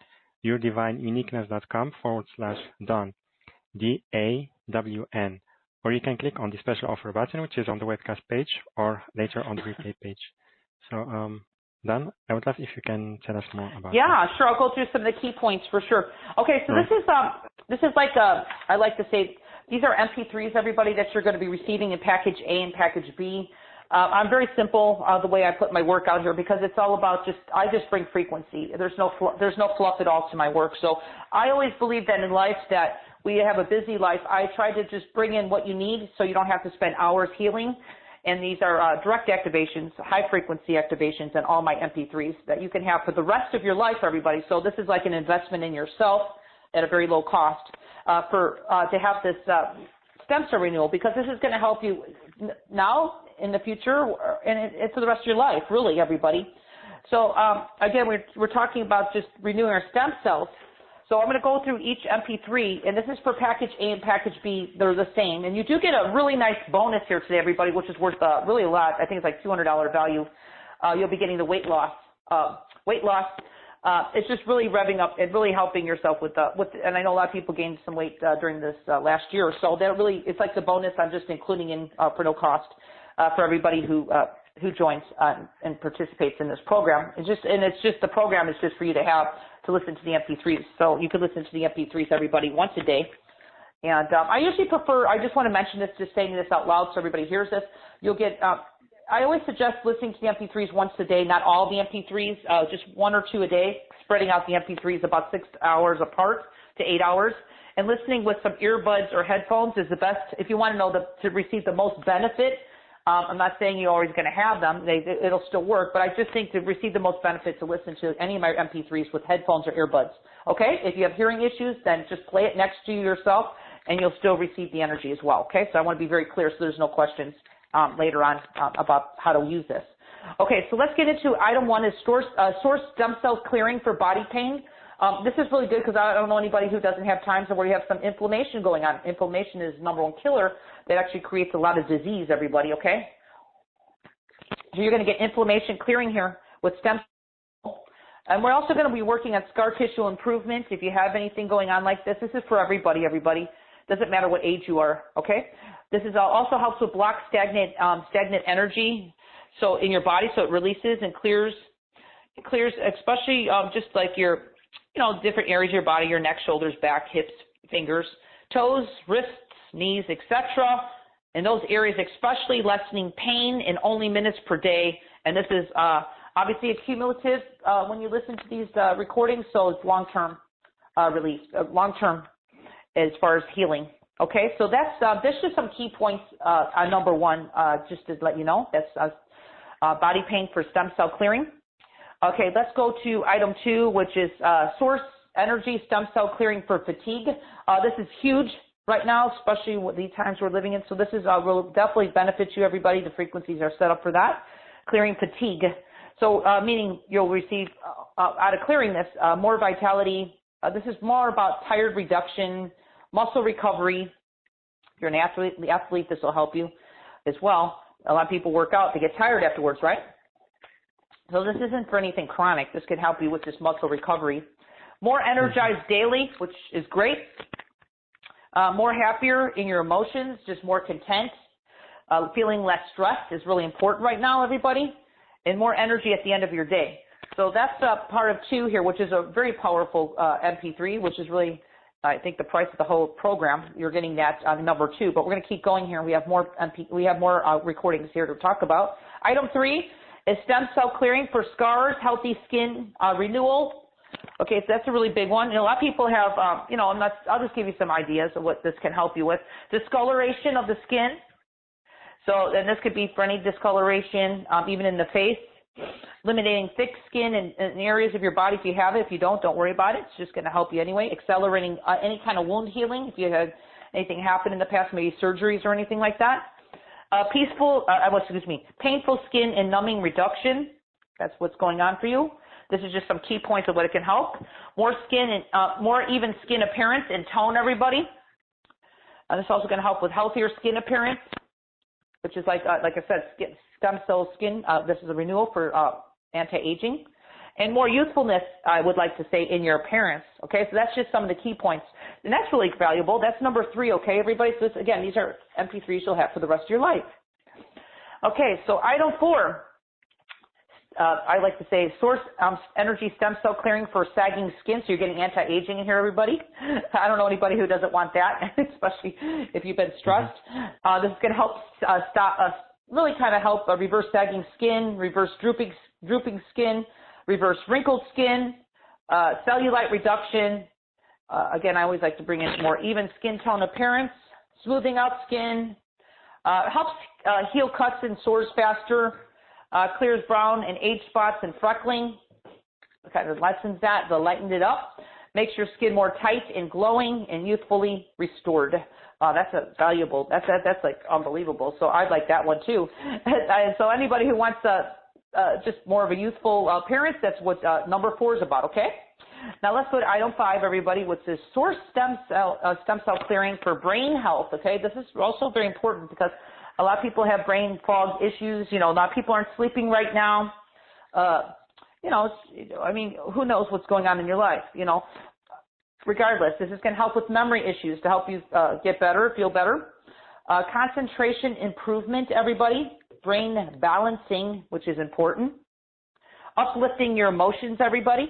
A: yourdivineuniqueness.com/Don, DAWN. Or you can click on the special offer button, which is on the webcast page or later on the replay page. So, Dan, I would love if you can tell us more about
B: Yeah, sure. I'll go through some of the key points for sure. Okay, so
A: that.
B: this is like I like to say, these are MP3s, everybody, that you're going to be receiving in package A and package B. I'm very simple the way I put my work out here because it's all about I just bring frequency. There's no fluff at all to my work. So I always believe that in life that we have a busy life. I try to just bring in what you need so you don't have to spend hours healing. And these are direct activations, high frequency activations, and all my MP3s that you can have for the rest of your life, everybody. So this is like an investment in yourself at a very low cost to have this stem cell renewal, because this is going to help you now, in the future, and for the rest of your life, really, everybody. So again, we're talking about just renewing our stem cells. So I'm going to go through each MP3, and this is for package A and package B. They're the same. And you do get a really nice bonus here today, everybody, which is worth really a lot. I think it's like $200 value. You'll be getting the weight loss. It's just really revving up and really helping yourself and I know a lot of people gained some weight during this last year. So that really, it's like the bonus I'm just including in for no cost for everybody who joins and participates in this program. The program is just for you to have to listen to the MP3s. So you can listen to the MP3s, everybody, once a day. And I usually prefer, I just want to mention this, just saying this out loud so everybody hears this. You'll get, I always suggest listening to the MP3s once a day, not all the MP3s, just one or two a day, spreading out the MP3s about 6 hours apart to 8 hours. And listening with some earbuds or headphones is the best if you want to know to receive the most benefit. I'm not saying you're always going to have them. It'll still work, but I just think to receive the most benefit to listen to any of my MP3s with headphones or earbuds. Okay? If you have hearing issues, then just play it next to yourself, and you'll still receive the energy as well. Okay? So I want to be very clear so there's no questions later on about how to use this. Okay, so let's get into item one is source stem cell clearing for body pain. This is really good because I don't know anybody who doesn't have times where you have some inflammation going on. Inflammation is the number one killer that actually creates a lot of disease, everybody, okay? So you're going to get inflammation clearing here with stem cells. And we're also going to be working on scar tissue improvement. If you have anything going on like this is for everybody. Doesn't matter what age you are, okay? This is also helps with block stagnant energy so in your body, so it releases and clears, especially just like your different areas of your body, your neck, shoulders, back, hips, fingers, toes, wrists, knees, etc. In those areas, especially lessening pain in only minutes per day. And this is obviously accumulative when you listen to these recordings, so it's long-term release, long-term as far as healing. Okay, so that's just some key points on number one, just to let you know. That's body pain for stem cell clearing. Okay, let's go to item two, which is source energy stem cell clearing for fatigue. This is huge right now, especially with the times we're living in. So this is will definitely benefit you, everybody. The frequencies are set up for that. Clearing fatigue. So meaning you'll receive, out of clearing this, more vitality. This is more about tired reduction, muscle recovery. If you're an athlete, this will help you as well. A lot of people work out, they get tired afterwards, right? So this isn't for anything chronic. This could help you with this muscle recovery. More energized daily, which is great. More happier in your emotions, just more content. Feeling less stressed is really important right now, everybody. And more energy at the end of your day. So that's part of two here, which is a very powerful MP3, which is really, I think, the price of the whole program. You're getting that on number two, but we're going to keep going here. We have more recordings here to talk about. Item three is stem cell clearing for scars, healthy skin renewal. Okay, so that's a really big one. And a lot of people have, I'll just give you some ideas of what this can help you with. Discoloration of the skin. So, and this could be for any discoloration, even in the face. Eliminating thick skin in areas of your body if you have it. If you don't worry about it. It's just going to help you anyway. Accelerating any kind of wound healing if you had anything happen in the past, maybe surgeries or anything like that. Painful skin and numbing reduction. That's what's going on for you. This is just some key points of what it can help. More skin and more even skin appearance and tone, everybody. This is also going to help with healthier skin appearance, which is like I said, stem cell skin. This is a renewal for anti-aging. And more youthfulness, I would like to say, in your appearance. Okay, so that's just some of the key points. And that's really valuable. That's number 3, okay, everybody? So this, again, these are MP3s you'll have for the rest of your life. Okay, so item 4, I like to say source energy stem cell clearing for sagging skin. So you're getting anti-aging in here, everybody. I don't know anybody who doesn't want that, especially if you've been stressed. This is going to help really kind of help reverse sagging skin, reverse drooping skin, reverse wrinkled skin, cellulite reduction. Again, I always like to bring in more even skin tone appearance, smoothing out skin, helps heal cuts and sores faster, clears brown and age spots and freckling, kind of lessens that, lightened it up, makes your skin more tight and glowing and youthfully restored. That's a valuable, that's like unbelievable. So I'd like that one too. And so anybody who wants just more of a youthful appearance, that's what number 4 is about, okay? Now let's go to item 5, everybody, which is source stem cell clearing for brain health, okay? This is also very important because a lot of people have brain fog issues. You know, a lot of people aren't sleeping right now. You know, I mean, who knows what's going on in your life, you know? Regardless, this is going to help with memory issues to help you get better, feel better. Concentration improvement, everybody. Brain balancing, which is important. Uplifting your emotions, everybody.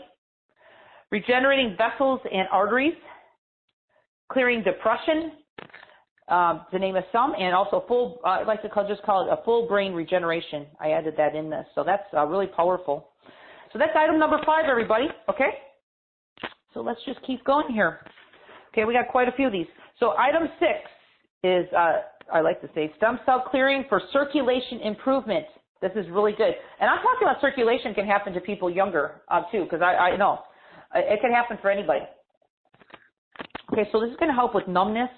B: Regenerating vessels and arteries. Clearing depression, to name a some, and also full, I like to just call it a full brain regeneration. I added that in this, so that's really powerful. So that's item number 5, everybody, okay? So let's just keep going here. Okay, we got quite a few of these. So item 6 is, I like to say, stem cell clearing for circulation improvement. This is really good. And I'm talking about circulation can happen to people younger, too, because I know. It can happen for anybody. Okay, so this is going to help with numbness.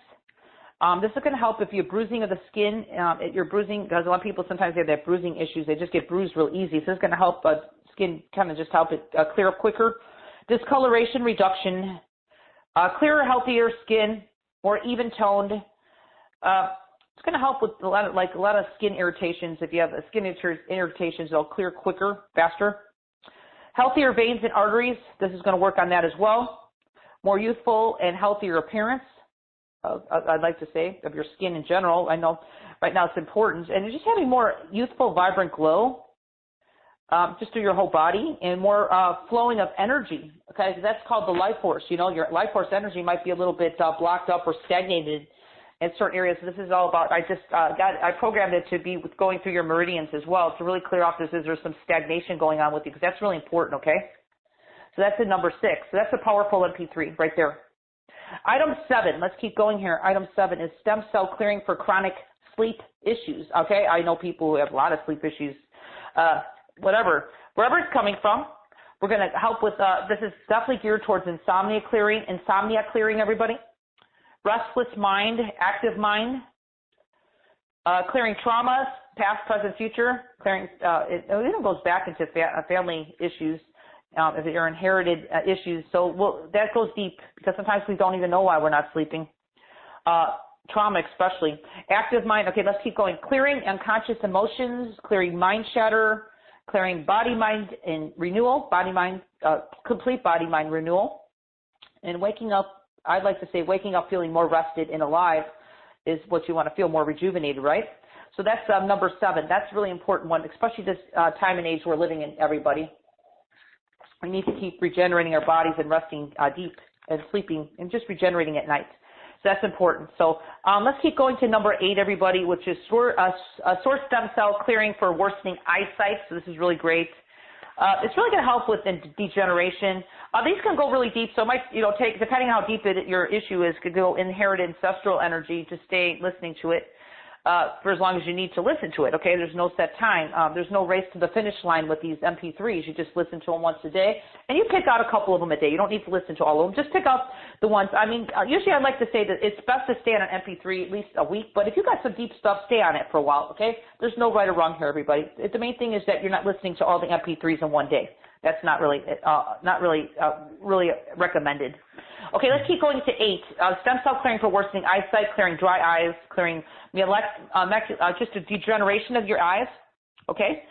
B: This is going to help if you're bruising of the skin. You're bruising, because a lot of people sometimes have that bruising issues. They just get bruised real easy. So this is going to help skin kind of just help it clear up quicker. Discoloration reduction, clearer, healthier skin, more even toned. It's going to help with a lot of skin irritations. If you have skin irritations, it'll clear quicker, faster. Healthier veins and arteries. This is going to work on that as well. More youthful and healthier appearance. I'd like to say, of your skin in general. I know right now it's important. And just having more youthful, vibrant glow just through your whole body, and more flowing of energy, okay? So that's called the life force. You know, your life force energy might be a little bit blocked up or stagnated in certain areas. So this is all about, I programmed it to be going through your meridians as well to really clear off there's some stagnation going on with you, because that's really important, okay? So that's in number 6. So that's a powerful MP3 right there. Item 7, let's keep going here. Item 7 is stem cell clearing for chronic sleep issues, okay? I know people who have a lot of sleep issues. Wherever it's coming from, we're going to help with, this is definitely geared towards insomnia clearing, everybody. Restless mind, active mind, clearing traumas, past, present, future, clearing, it even goes back into family issues. If you're inherited issues. So that goes deep, because sometimes we don't even know why we're not sleeping. Trauma especially. Active mind. Okay, let's keep going. Clearing unconscious emotions, clearing mind chatter, clearing body, mind, and renewal. Complete body, mind renewal. And waking up, I'd like to say waking up feeling more rested and alive is what you want to feel, more rejuvenated, right? So that's number 7. That's a really important one, especially this time and age we're living in, everybody. We need to keep regenerating our bodies and resting deep and sleeping and just regenerating at night. So that's important. So let's keep going to number 8, everybody, which is source stem cell clearing for worsening eyesight. So this is really great. It's really going to help with degeneration. These can go really deep. So it might, take, depending on how deep your issue is, could go inherited ancestral energy to stay listening to it. for as long as you need to listen to it, okay? There's no set time. There's no race to the finish line with these MP3s. You just listen to them once a day, and you pick out a couple of them a day. You don't need to listen to all of them. Just pick out the ones. I mean, usually I like to say that it's best to stay on an MP3 at least a week, but if you got some deep stuff, stay on it for a while, okay? There's no right or wrong here, everybody. The main thing is that you're not listening to all the MP3s in one day. That's not really really recommended. Okay, let's keep going to 8. Stem cell clearing for worsening eyesight, clearing dry eyes, clearing just a degeneration of your eyes. Okay,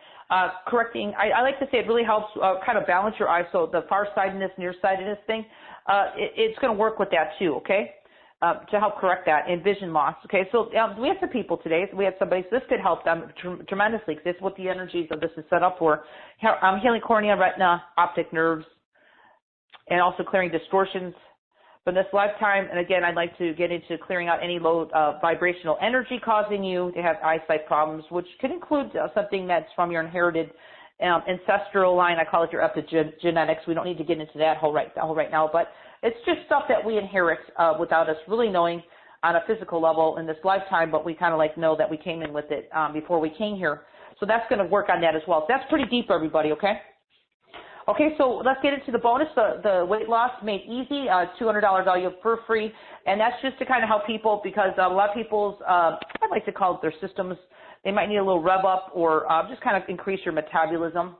B: correcting. I like to say it really helps kind of balance your eyes. So the farsightedness, nearsightedness thing, it's going to work with that too. Okay. To help correct that, and vision loss. Okay, so we have some people today. We have somebody, so this could help them tremendously, because this is what the energies of this is set up for. Healing cornea, retina, optic nerves, and also clearing distortions from this lifetime. And again, I'd like to get into clearing out any low vibrational energy causing you to have eyesight problems, which could include something that's from your inherited ancestral line. I call it your epigenetics. We don't need to get into that whole right now, but it's just stuff that we inherit without us really knowing on a physical level in this lifetime, but we kind of like know that we came in with it before we came here. So that's going to work on that as well. So that's pretty deep, everybody, okay? Okay, so let's get into the bonus, the weight loss made easy, $200 value for free, and that's just to kind of help people, because a lot of people's, I like to call it their systems, they might need a little rev up, or just kind of increase your metabolism.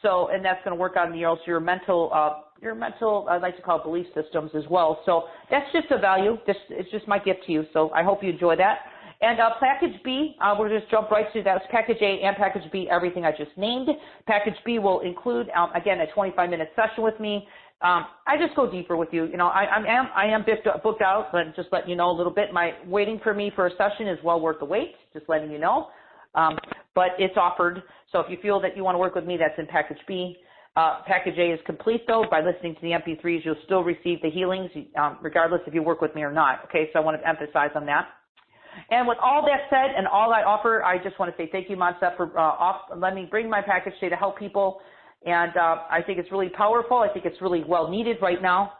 B: So, and that's going to work on your mental, I'd like to call it belief systems as well. So that's just a value. It's just my gift to you. So I hope you enjoy that. And package B, we'll just jump right to that. It's package A and package B, everything I just named. Package B will include, again, a 25-minute session with me. I just go deeper with you. You know, I am booked out, but just letting you know a little bit. My waiting for me for a session is well worth the wait, just letting you know. But it's offered. So if you feel that you want to work with me, that's in package B. Package A is complete, though. By listening to the MP3s, you'll still receive the healings, regardless if you work with me or not. Okay, so I want to emphasize on that. And with all that said and all I offer, I just want to say thank you, Montse, for letting me bring my package today to help people. And I think it's really powerful. I think it's really well needed right now.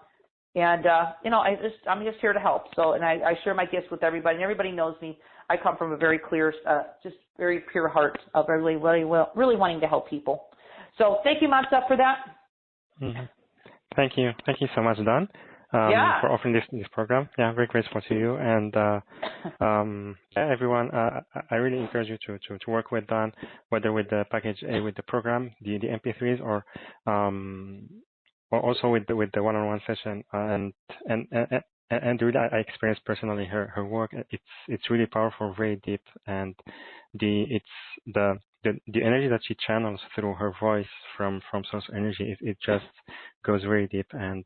B: And, you know, I'm just here to help. So, and I share my gifts with everybody. And everybody knows me. I come from a very clear, just very pure heart of really wanting to help people. So thank you, Montse, for that.
A: Mm-hmm. Thank you. Thank you so much, Dawn, for offering this program. Yeah, very grateful to you. And everyone, I really encourage you to work with Dawn, whether with the package A, with the program, the MP3s, or also with the one-on-one session. And really, I experienced personally her work. It's really powerful, very deep, and the energy that she channels through her voice from source energy, it just goes very deep. And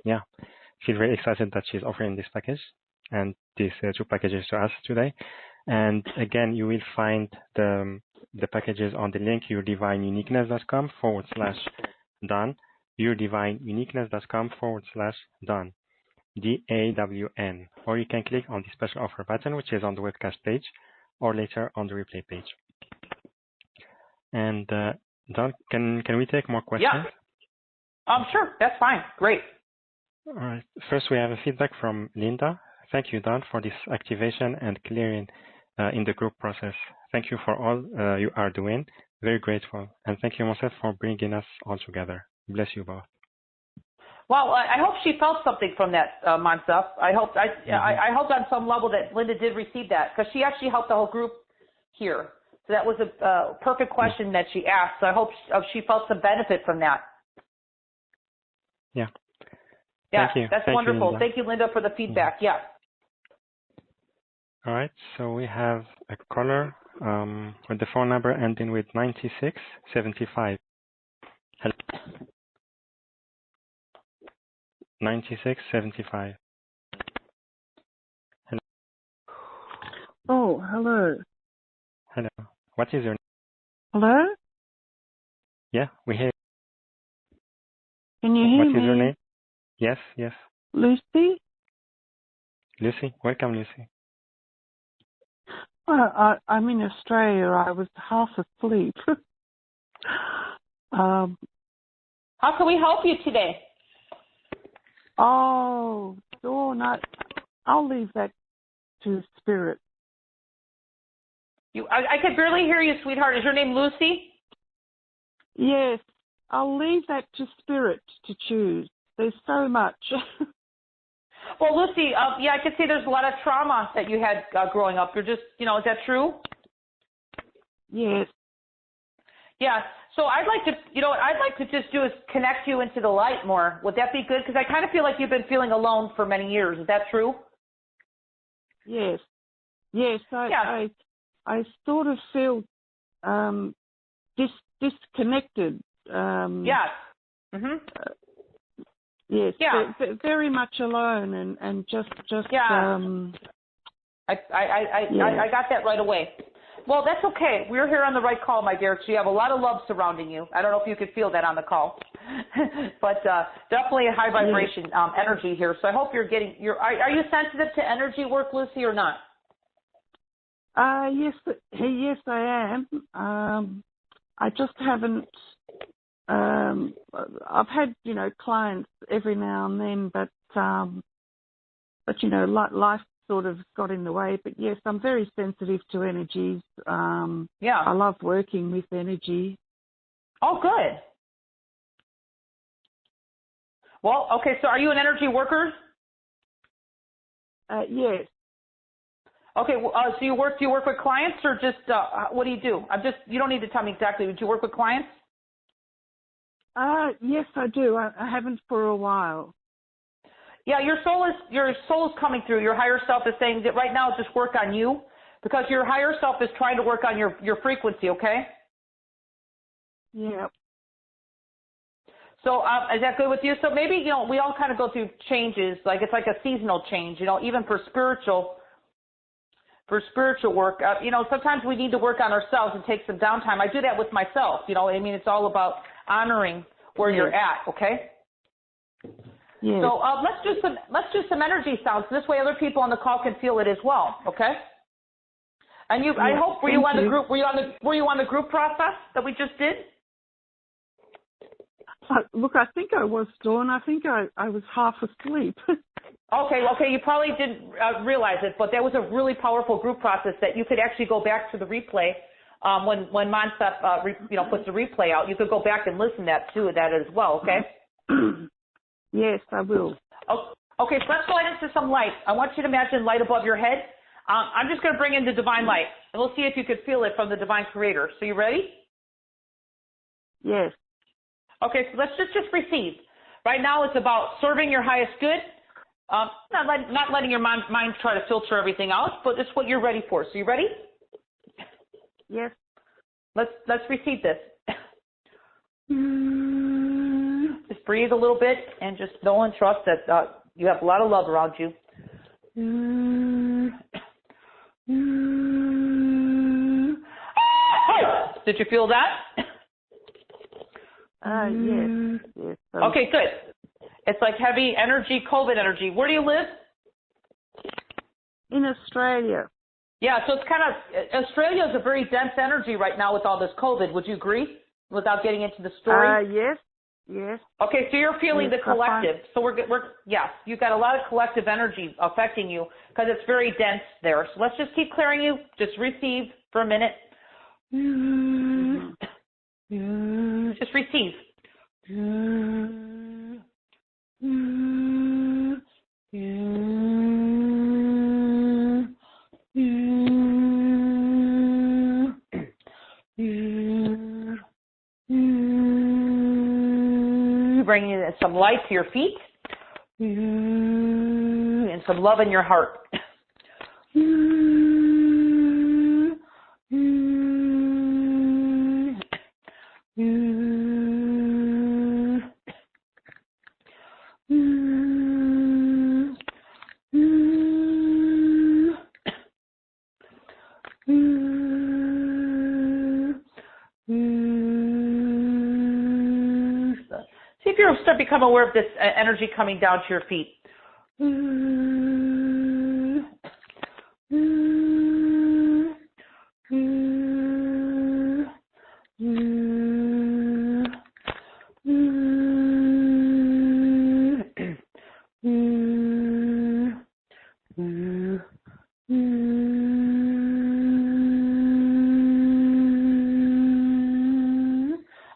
A: yeah, she's very excited that she's offering this package and these 2 packages to us today. And again, you will find the packages on the link yourdivineuniqueness.com/Dawn, yourdivineuniqueness.com/Dawn. DAWN, or you can click on the special offer button, which is on the webcast page, or later on the replay page. And Dawn, can we take more questions?
B: Yeah. Sure, that's fine. Great.
A: All right. First, we have a feedback from Linda. Thank you, Dawn, for this activation and clearing in the group process. Thank you for all you are doing. Very grateful. And thank you, Montse, for bringing us all together. Bless you both.
B: Well, I hope she felt something from that, Montse. I hope on some level that Linda did receive that, because she actually helped the whole group here. So that was a perfect question that she asked. So I hope she felt some benefit from that.
A: Yeah.
B: Yeah,
A: thank you.
B: That's wonderful. Thank you, Linda, for the feedback. Yeah.
A: All right. So we have a caller with the phone number ending with 9675. Hello. 9675. Hello.
E: Oh, hello.
A: Hello. What is your name?
E: Hello?
A: Yeah, we hear.
E: Can you hear me?
A: What is your name? Yes, yes.
E: Lucy?
A: Lucy. Welcome, Lucy.
E: Well, I'm in Australia. I was half asleep.
B: How can we help you today?
E: Oh, Dawn, I'll leave that to Spirit.
B: I could barely hear you, sweetheart. Is your name Lucy?
E: Yes. I'll leave that to spirit to choose. There's so much.
B: Well, Lucy, yeah, I can see there's a lot of trauma that you had growing up. You're just, is that true?
E: Yes.
B: Yeah. So I'd like to, what I'd like to just do is connect you into the light more. Would that be good? Because I kind of feel like you've been feeling alone for many years. Is that true?
E: Yes. Yes.
B: Yeah.
E: I sort of feel disconnected.
B: Yes. Mhm.
E: Yes.
B: Yeah.
E: Very much alone and just.
B: Yeah. I got that right away. Well, that's okay. We're here on the right call, my dear. So you have a lot of love surrounding you. I don't know if you could feel that on the call, but definitely a high vibration energy here. So I hope you're getting are you sensitive to energy work, Lucy, or not?
E: Yes, I am. I just haven't. I've had clients every now and then, but life sort of got in the way. But yes, I'm very sensitive to energies. I love working with energy.
B: Oh, good. Well, okay. So, are you an energy worker?
E: Yes.
B: Okay. So do you work with clients or just what do? You don't need to tell me exactly. Do you work with clients?
E: Yes, I do. I haven't for a while.
B: Yeah, your soul is coming through. Your higher self is saying that right now just work on you, because your higher self is trying to work on your frequency, okay?
E: Yeah.
B: So is that good with you? So maybe, we all kind of go through changes, like it's like a seasonal change, even for spiritual work. Sometimes we need to work on ourselves and take some downtime. I do that with myself, it's all about honoring where you're at, okay?
E: Yes.
B: So let's do some energy sounds. This way other people on the call can feel it as well, okay? And I hope were you on the group process that we just did?
E: Look, I think I was, Dawn. I think I was half asleep.
B: Okay, you probably didn't realize it, but that was a really powerful group process that you could actually go back to the replay when Monsef puts the replay out. You could go back and listen to that as well, okay?
E: Yes, I will.
B: Oh, okay, so let's go into some light. I want you to imagine light above your head. I'm just going to bring in the divine light, and we'll see if you could feel it from the divine creator. So you ready?
E: Yes.
B: Okay, so let's just receive. Right now it's about serving your highest good, not letting your mind try to filter everything out, but it's what you're ready for. So you ready?
E: Yes.
B: Let's receive this. Just breathe a little bit and just know and trust that you have a lot of love around you. Did you feel that?
E: Yes.
B: Okay, good. It's like heavy energy, COVID energy. Where do you live?
E: In Australia.
B: Yeah, so it's kind of, Australia is a very dense energy right now with all this COVID. Would you agree? Without getting into the story?
E: Yes.
B: Okay, so you're feeling the collective. So you've got a lot of collective energy affecting you because it's very dense there. So let's just keep clearing you. Just receive for a minute. Just receive. Bringing some light to your feet and some love in your heart. See if you start to become aware of this energy coming down to your feet.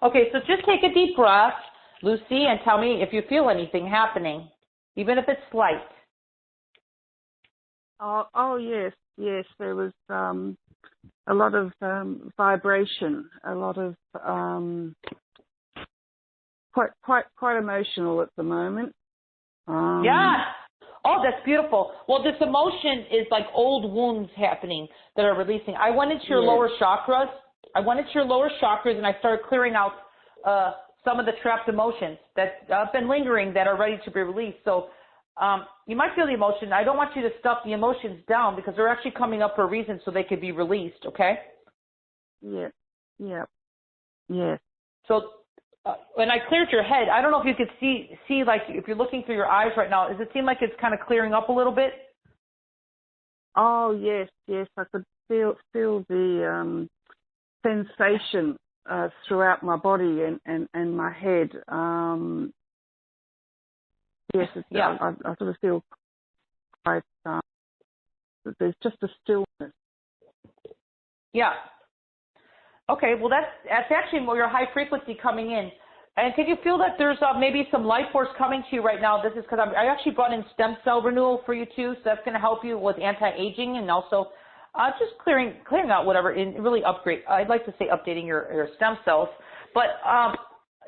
B: Okay, so just take a deep breath, Lucy, and tell me if you feel anything happening, even if it's slight.
E: Oh yes. There was a lot of vibration, a lot of quite emotional at the moment.
B: Yeah. Oh, that's beautiful. Well, this emotion is like old wounds happening that are releasing. I went into your lower chakras. And I started clearing out some of the trapped emotions that have been lingering that are ready to be released. So you might feel the emotion. I don't want you to stuff the emotions down because they're actually coming up for a reason so they could be released, okay?
E: Yeah.
B: So when I cleared your head, I don't know if you could see like if you're looking through your eyes right now, does it seem like it's kind of clearing up a little bit?
E: Oh, yes. I could feel the sensation throughout my body and my head. Yes, I sort of feel quite, there's just a stillness.
B: Yeah. Okay, well that's actually more your high frequency coming in. And can you feel that there's maybe some life force coming to you right now? This is because I actually brought in stem cell renewal for you too, so that's going to help you with anti-aging and also just clearing out whatever and really upgrade. I'd like to say updating your stem cells. But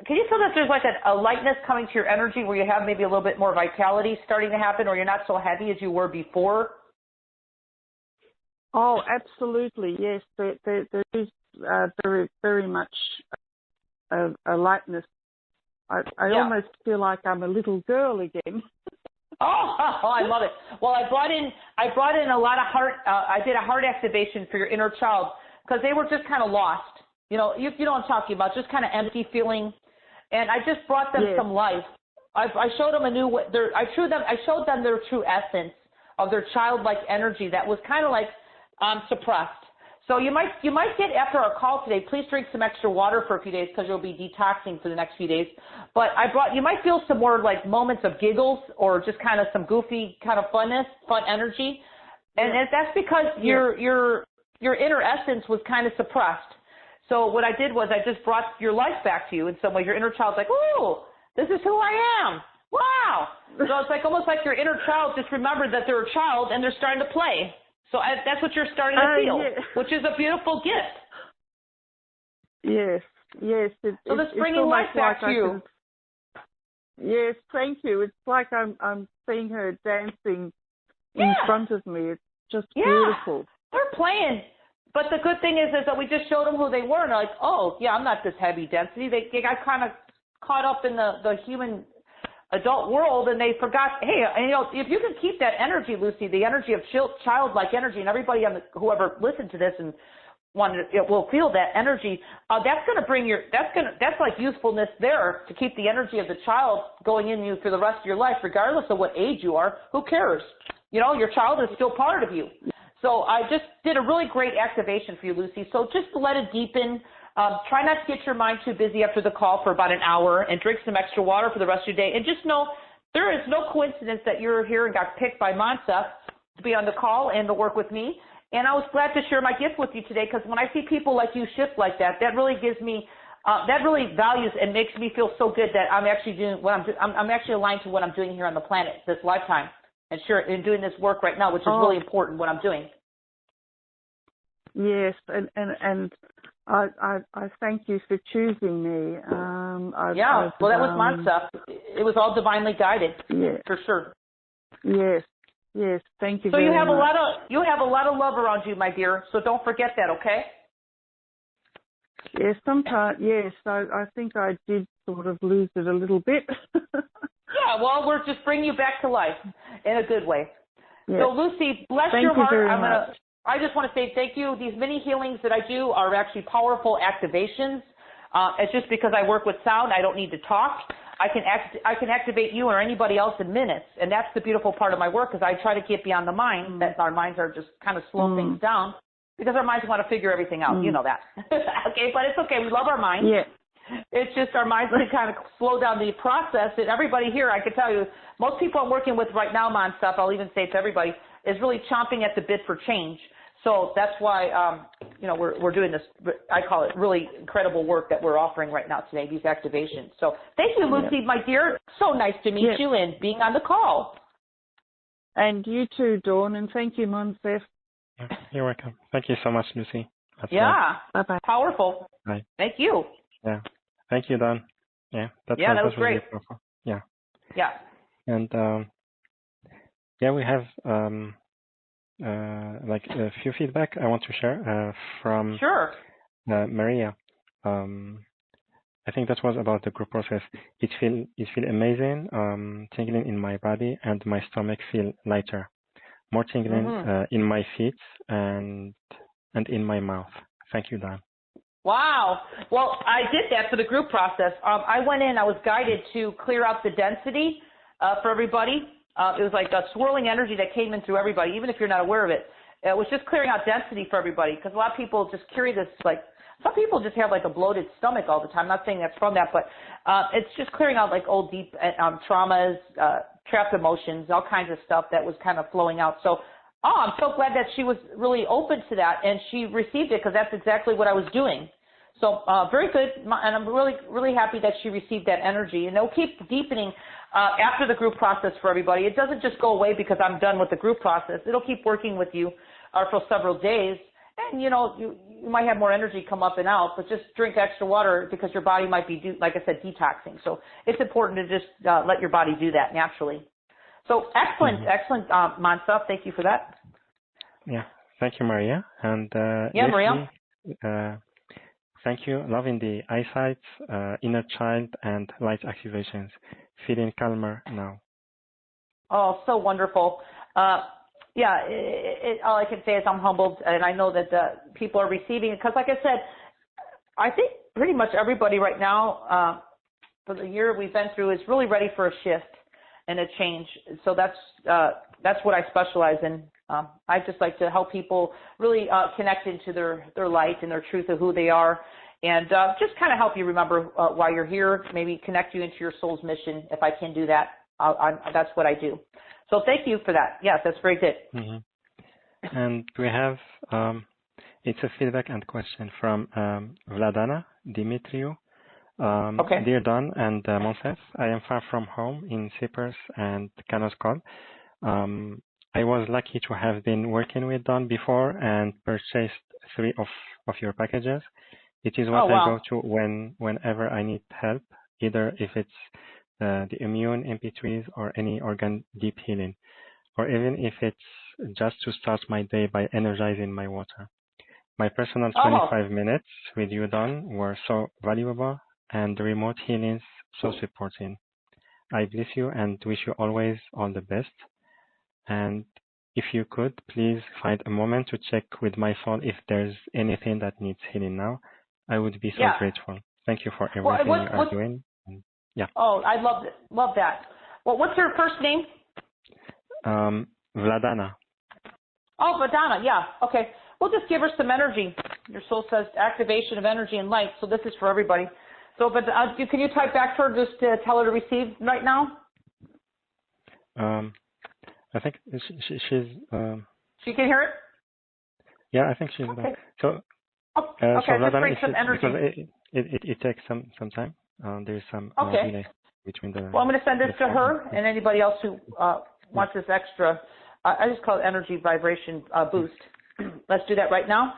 B: can you feel that there's like a lightness coming to your energy where you have maybe a little bit more vitality starting to happen, or you're not so heavy as you were before?
E: Oh, absolutely, yes. There is very, very much a lightness. I almost feel like I'm a little girl again.
B: Oh, I love it. Well, I brought in a lot of heart. I did a heart activation for your inner child because they were just kind of lost. You know what I'm talking about, just kind of empty feeling. And I just brought them some life. I showed them a new way. I showed them their true essence of their childlike energy that was kind of like suppressed. So you might get, after our call today, please drink some extra water for a few days because you'll be detoxing for the next few days. But you might feel some more like moments of giggles or just kind of some goofy kind of fun energy. And that's because your inner essence was kind of suppressed. So what I did was I just brought your life back to you in some way. Your inner child's like, ooh, this is who I am. Wow. So it's like almost like your inner child just remembered that they're a child and they're starting to play. So that's what you're starting to feel, which is a beautiful gift.
E: Yes.
B: So this bringing life back to you.
E: Yes, thank you. It's like I'm seeing her dancing in front of me. It's just beautiful.
B: They're playing. But the good thing is that we just showed them who they were. And they're like, oh, yeah, I'm not this heavy density. They got kind of caught up in the human adult world, and they forgot, hey, if you can keep that energy, Lucy, the energy of childlike energy, and everybody whoever listened to this and will feel that energy, that's going to bring that's like youthfulness there to keep the energy of the child going in you for the rest of your life, regardless of what age you are. Who cares? Your child is still part of you. So I just did a really great activation for you, Lucy. So just to let it deepen, try not to get your mind too busy after the call for about an hour and drink some extra water for the rest of your day. And just know there is no coincidence that you're here and got picked by Montse to be on the call and to work with me. And I was glad to share my gift with you today because when I see people like you shift like that, that really gives me, that really values and makes me feel so good that I'm actually doing what I'm actually aligned to what I'm doing here on the planet this lifetime and doing this work right now, which is really important what I'm doing.
E: Yes, and I thank you for choosing me.
B: Well, that was Montse. It was all divinely guided, for sure.
E: Yes, thank you.
B: So
E: you
B: have a lot of love around you, my dear. So don't forget that, okay?
E: Yes, sometimes. Yes, I think I did sort of lose it a little bit.
B: Yeah, well, we're just bringing you back to life in a good way.
E: Yes.
B: So Lucy, bless
E: thank
B: your
E: you
B: heart.
E: very much.
B: I just want to say thank you. These mini healings that I do are actually powerful activations. It's just because I work with sound, I don't need to talk. I can activate you or anybody else in minutes, and that's the beautiful part of my work because I try to get beyond the mind, that our minds are just kind of slow things down because our minds want to figure everything out. You know that. Okay, but it's okay. We love our minds.
E: Yeah.
B: It's just our minds can kind of slow down the process. And everybody here, I can tell you, most people I'm working with right now, Montse, I'll even say to everybody, is really chomping at the bit for change. So that's why, you know, we're doing this, I call it really incredible work that we're offering right now today, these activations. So thank you, Lucy, my dear. So nice to meet you and being on the call.
E: And you too, Dawn, and thank you, Monsef.
A: You're welcome. Thank you so much, Lucy.
E: Bye-bye.
B: Powerful.
A: Bye.
B: Thank you.
A: Yeah. Thank you, Dawn. Yeah, that was
B: great.
A: really powerful. Yeah.
B: Yeah.
A: And yeah, we have like a few feedback I want to share from Maria. I think that was about the group process. It feel amazing, tingling in my body, and my stomach feel lighter. More tingling in my feet and in my mouth. Thank you, Dawn.
B: Wow. Well, I did that for the group process. I went in, I was guided to clear out the density for everybody. It was like a swirling energy that came in through everybody, even if you're not aware of it. It was just clearing out density for everybody, because a lot of people just carry this, like, some people just have like a bloated stomach all the time. I'm not saying that's from that, but it's just clearing out like old deep traumas, trapped emotions, all kinds of stuff that was kind of flowing out. So, I'm so glad that she was really open to that and she received it, because that's exactly what I was doing. So very good, and I'm really, really happy that she received that energy. And it'll keep deepening after the group process for everybody. It doesn't just go away because I'm done with the group process. It'll keep working with you for several days. And, you know, you might have more energy come up and out, but just drink extra water because your body might be, like I said, detoxing. So it's important to just let your body do that naturally. So excellent, excellent, Mansa. Thank you for that.
A: Yeah, thank you, Maria. And
B: Maria.
A: Thank you. Loving the eyesight, inner child, and light activations. Feeling calmer now.
B: Oh, so wonderful. Yeah, all I can say is I'm humbled, and I know that people are receiving it. Because, like I said, I think pretty much everybody right now, for the year we've been through, is really ready for a shift and a change. So that's what I specialize in. I just like to help people really connect into their light and their truth of who they are, and just kind of help you remember why you're here, maybe connect you into your soul's mission. If I can do that, that's what I do. So thank you for that. Yes, that's very good.
A: And we have, it's a feedback and question from Vladana Dimitriou. Dear Dawn and Monsef, I am far from home in Cyprus and Kanoskol. I was lucky to have been working with Dawn before and purchased 3 of your packages. It is what I go to whenever I need help, either if it's the immune, MP3s, or any organ deep healing, or even if it's just to start my day by energizing my water. My personal 25 minutes with you, Dawn, were so valuable, and the remote healings so supporting. I bless you and wish you always all the best. And if you could, please find a moment to check with my soul if there's anything that needs healing now. I would be so grateful. Thank you for everything you are doing. Yeah.
B: Oh, I love that. Well, what's your first name?
A: Vladana.
B: Oh, Vladana. Yeah. Okay. We'll just give her some energy. Your soul says activation of energy and light. So this is for everybody. So, but can you type back to her just to tell her to receive right now?
A: I think she's.
B: She can hear it.
A: Yeah, I think she's.
B: Okay.
A: So.
B: Okay.
A: So
B: Just bring some energy.
A: Because it takes some time. There's some delay between the.
B: Well, I'm going to send this to her and anybody else who wants this extra. I just call it energy vibration boost. Let's do that right now.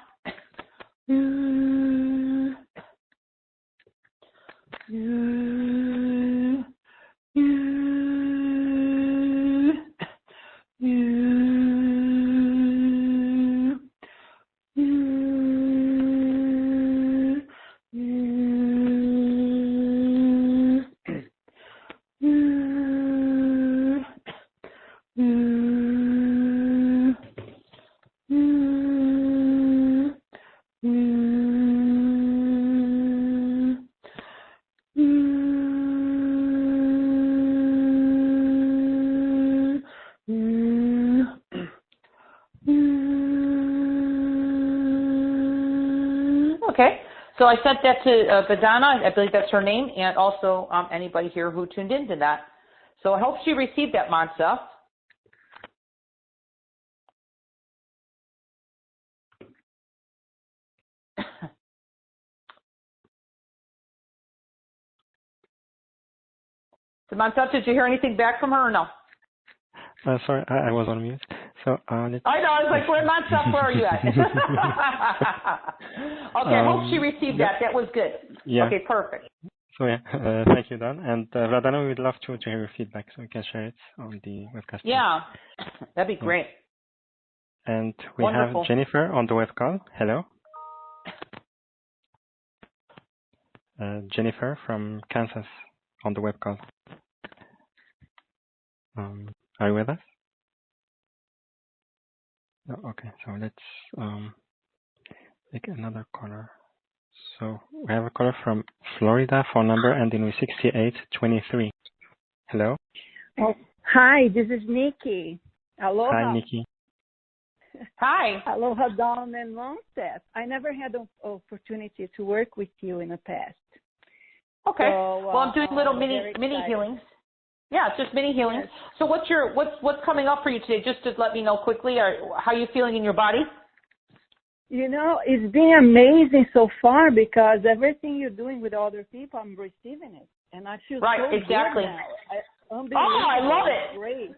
B: Okay, so I sent that to Vedana, I believe that's her name, and also anybody here who tuned into that. So I hope she received that, Mansa. Montserrat, did you hear anything back from her or no?
A: Sorry, I was on mute. So
B: I know. I was like, Montserrat, where are you at? Okay, I hope she received that. That was good.
A: Yeah.
B: Okay, perfect.
A: So yeah, thank you, Don. And Vladana, we'd love to hear your feedback, so you can share it on the webcast.
B: Yeah, that'd be great.
A: And we
B: Wonderful.
A: have Jennifer on the web call. Hello. Jennifer from Kansas on the web call. Are you with us? No, okay, so let's take another caller. So we have a caller from Florida, phone number ending with 6823. Hello.
F: Oh, hi, this is Nikki. Aloha.
A: Hi, Nikki.
B: Hi.
F: Aloha, Dawn and Longstaff. I never had an opportunity to work with you in the past.
B: Okay.
F: So,
B: well, I'm doing little mini healings. Yeah, it's just mini healings. Yes. So what's coming up for you today? Just to let me know quickly, or how are you feeling in your body?
F: You know, it's been amazing so far because everything you're doing with other people, I'm receiving it, and I feel so
B: exactly.
F: Good now.
B: I love it.
F: Great.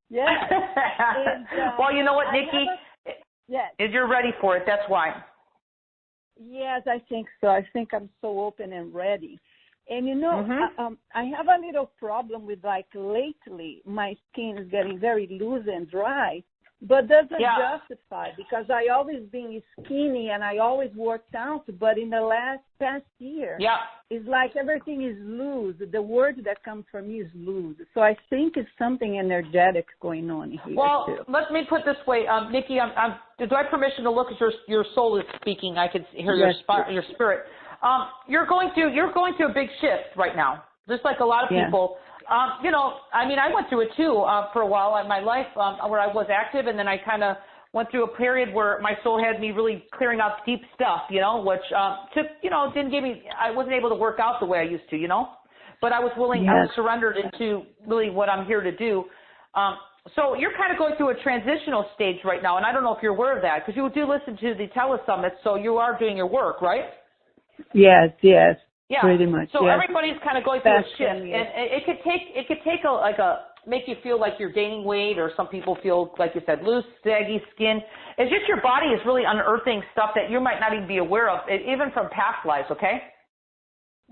F: Yeah. And,
B: well, you know what, Nikki?
F: Yes.
B: Is you're ready for it? That's why.
F: Yes, I think so. I think I'm so open and ready. And you know, I have a little problem with, like, lately my skin is getting very loose and dry, but doesn't justify because I always been skinny and I always worked out, but in the past year, it's like everything is loose. The word that comes from me is loose. So I think it's something energetic going on here.
B: Well,
F: too.
B: let me put it this way, Nikki, do I have permission to look at your soul is speaking? I can hear your spirit. You're going through a big shift right now, just like a lot of people. You know, I mean, I went through it too for a while in my life where I was active, and then I kind of went through a period where my soul had me really clearing out deep stuff, you know, which took, you know, didn't give me, I wasn't able to work out the way I used to, you know, but I was willing, I was surrendered into really what I'm here to do. So you're kind of going through a transitional stage right now, and I don't know if you're aware of that because you do listen to the telesummit, so you are doing your work, right?
F: Yes.
B: Yeah,
F: pretty much.
B: So everybody's kind of going through a shift, and it could take make you feel like you're gaining weight, or some people feel, like you said, loose, saggy skin. It's just your body is really unearthing stuff that you might not even be aware of, even from past lives. Okay.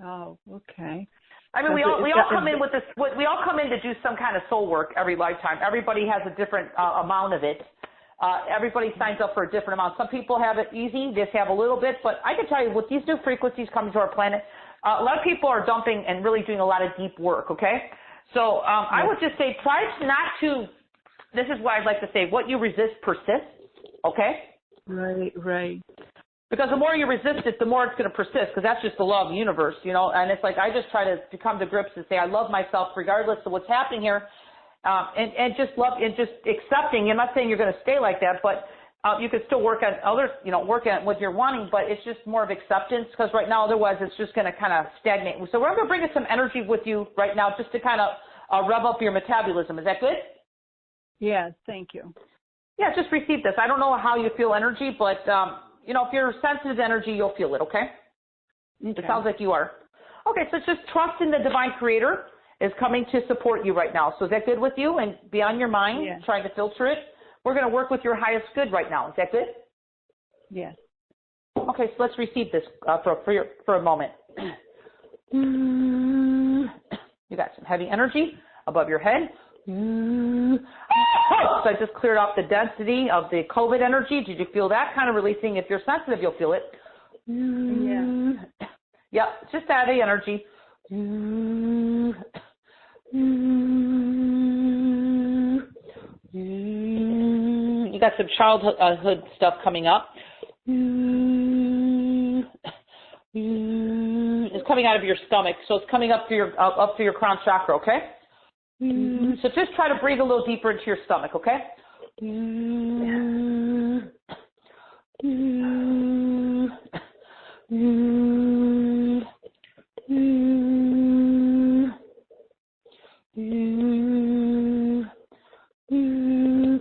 F: Oh, okay.
B: I mean, we all come in with this. We all come in to do some kind of soul work every lifetime. Everybody has a different amount of it. Everybody signs up for a different amount. Some people have it easy, just have a little bit, but I can tell you, with these new frequencies coming to our planet, a lot of people are dumping and really doing a lot of deep work, okay? So I would just say try not to, this is why I'd like to say, what you resist persists, okay?
F: Right.
B: Because the more you resist it, the more it's going to persist, because that's just the law of the universe, you know? And it's like I just try to come to grips and say I love myself regardless of what's happening here. And just love and just accepting. I'm not saying you're going to stay like that, but you could still work on others, you know, work on what you're wanting, but it's just more of acceptance, because right now otherwise it's just going to kind of stagnate. So we're going to bring in some energy with you right now just to kind of rev up your metabolism. Is that good?
F: Yeah, thank you.
B: Yeah, just receive this. I don't know how you feel energy, but, you know, if you're sensitive to energy, you'll feel it, okay? It sounds like you are. Okay, so just trust in the divine creator is coming to support you right now. So is that good with you? And be on your mind, trying to filter it. We're going to work with your highest good right now. Is that good?
F: Yes.
B: Okay, so let's receive this for a moment. You got some heavy energy above your head. So I just cleared off the density of the COVID energy. Did you feel that? Kind of releasing. If you're sensitive, you'll feel it. Yep, just add the energy. You got some childhood stuff coming up. It's coming out of your stomach, so it's coming up to your crown chakra. Okay. So just try to breathe a little deeper into your stomach. Okay.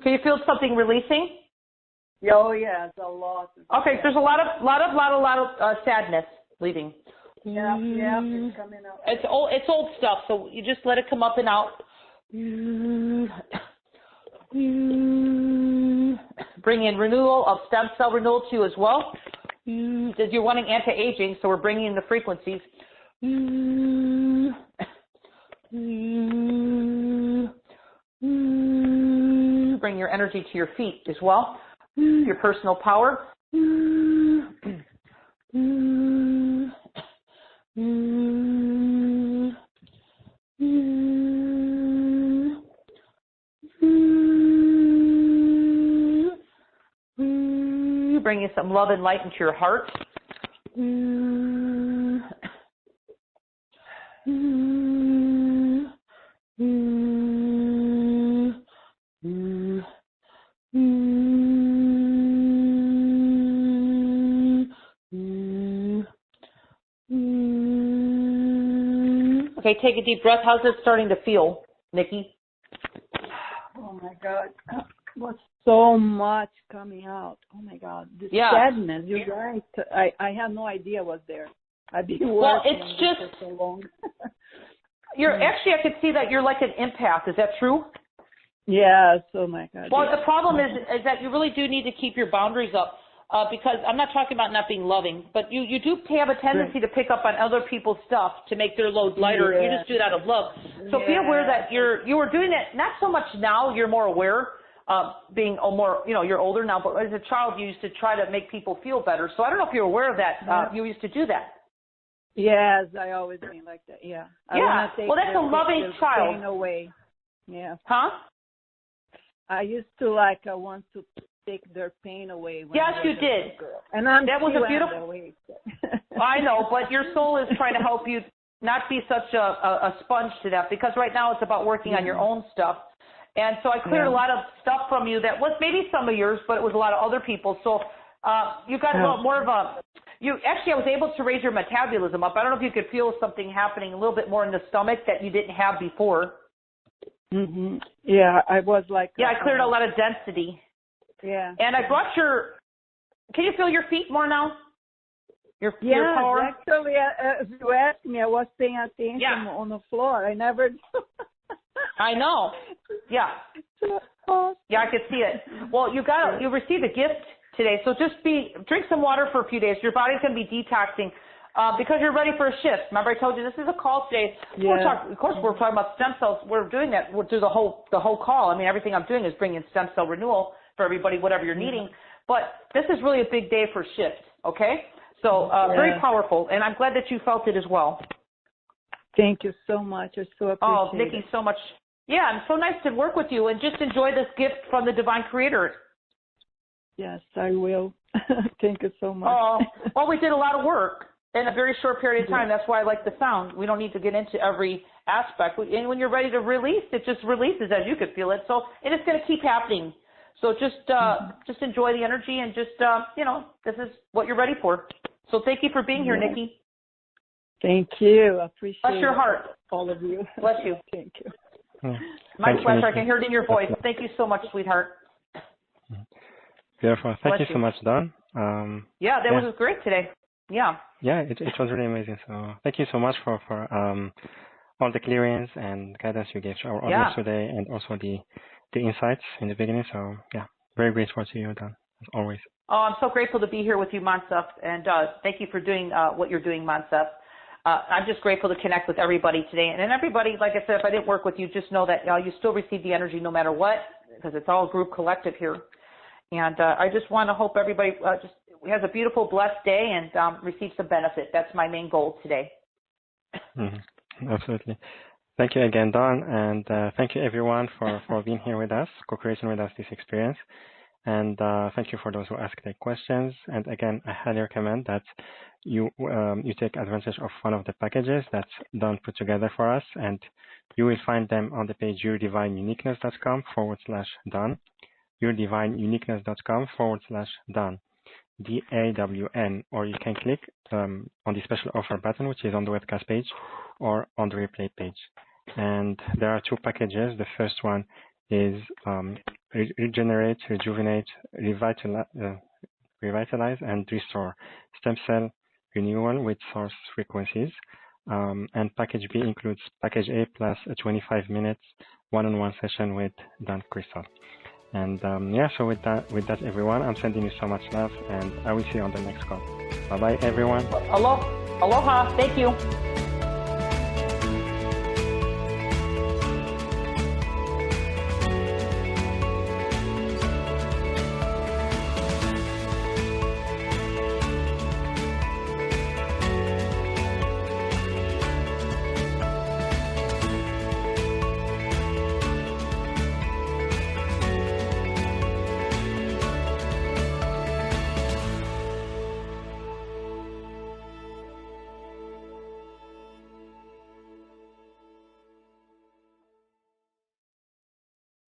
B: Can you feel something releasing?
F: Oh yes, a lot.
B: Okay, so there's a lot of sadness leaving.
F: Yeah, it's coming out.
B: It's old stuff, so you just let it come up and out. Bring in renewal of stem cell renewal to you as well. As you're wanting anti-aging, so we're bringing in the frequencies. Bring your energy to your feet as well. Your personal power. Bringing some love and light into your heart. Okay, take a deep breath. How's it starting to feel, Nikki?
F: Oh my God. What's so much coming out. Oh my God. This sadness, you're right. I had no idea was there. I've been working on this for so long.
B: Actually, I could see that you're like an empath. Is that true?
F: Yes. Oh my God.
B: Well, the problem is that you really do need to keep your boundaries up. Because I'm not talking about not being loving, but you do have a tendency to pick up on other people's stuff to make their load lighter. You just do that out of love. So be aware that you were doing it, not so much now, you're more aware, being more, you're older now, but as a child you used to try to make people feel better. So I don't know if you're aware of that. You used to do that.
F: Yes, I always been like that, yeah.
B: Yeah, well that's a loving child.
F: Pain away. Yeah.
B: Huh?
F: I used to want to take their pain away.
B: Yes, you did.
F: And
B: that was a beautiful. I know, but your soul is trying to help you not be such a sponge to that, because right now it's about working on your own stuff. And so I cleared a lot of stuff from you that was maybe some of yours, but it was a lot of other people. So you got a little more of a. I was able to raise your metabolism up. I don't know if you could feel something happening a little bit more in the stomach that you didn't have before.
F: Mhm. Yeah, I was like.
B: Yeah, I cleared a lot of density.
F: Yeah.
B: And I brought can you feel your feet more now? Your power?
F: Actually, as you asked me, I was paying attention on the floor. I never.
B: I know. Yeah. Yeah, I could see it. Well, you received a gift today, so just drink some water for a few days. Your body's going to be detoxing because you're ready for a shift. Remember, I told you this is a call today. Yeah. Of course, we're talking about stem cells. We're doing that. We'll do the whole call. I mean, everything I'm doing is bringing stem cell renewal for everybody, whatever you're needing. But this is really a big day for shift, okay? So very powerful, and I'm glad that you felt it as well.
F: Thank you so much. I so appreciate it.
B: Oh, Nikki, so much. Yeah, and so nice to work with you and just enjoy this gift from the Divine Creator.
F: Yes, I will. Thank you so much.
B: Oh, well, we did a lot of work in a very short period of time. That's why I like the sound. We don't need to get into every aspect. And when you're ready to release, it just releases as you could feel it. So it is going to keep happening. So just enjoy the energy and just, this is what you're ready for. So thank you for being here, Nikki.
F: Thank you. I appreciate it.
B: Bless your heart.
F: All of you.
B: Bless you.
F: Thank you.
B: My pleasure. I can hear it in your voice. Thank you so much, sweetheart.
A: Beautiful. Thank you so much, Dawn.
B: That was great today. Yeah.
A: Yeah, it was really amazing. So thank you so much for all the clearings and guidance you gave to our audience today, and also the insights in the beginning. So very grateful to you, Dawn, as always.
B: Oh, I'm so grateful to be here with you, Mansef, and thank you for doing what you're doing, Mansef. I'm just grateful to connect with everybody today. And then everybody, like I said, if I didn't work with you, just know that you still receive the energy no matter what, because it's all group collective here. And I just want to hope everybody has a beautiful, blessed day and receives some benefit. That's my main goal today.
A: Mm-hmm. Absolutely. Thank you again, Dawn, and thank you everyone for being here with us, co-creating with us this experience. And thank you for those who asked their questions. And again, I highly recommend that you take advantage of one of the packages that's Dawn put together for us. And you will find them on the page yourdivineuniqueness.com/Dawn, yourdivineuniqueness.com/Dawn, DAWN, or you can click on the special offer button, which is on the webcast page or on the replay page. And there are two packages. The first one is Rejuvenate, Rejuvenate, Revitalize, and Restore. Stem cell Renewal with source frequencies. And package B includes package A plus a 25 minutes one-on-one session with Dan Crystal. And yeah, so with that, everyone, I'm sending you so much love, and I will see you on the next call. Bye-bye, everyone.
B: Aloha. Thank you.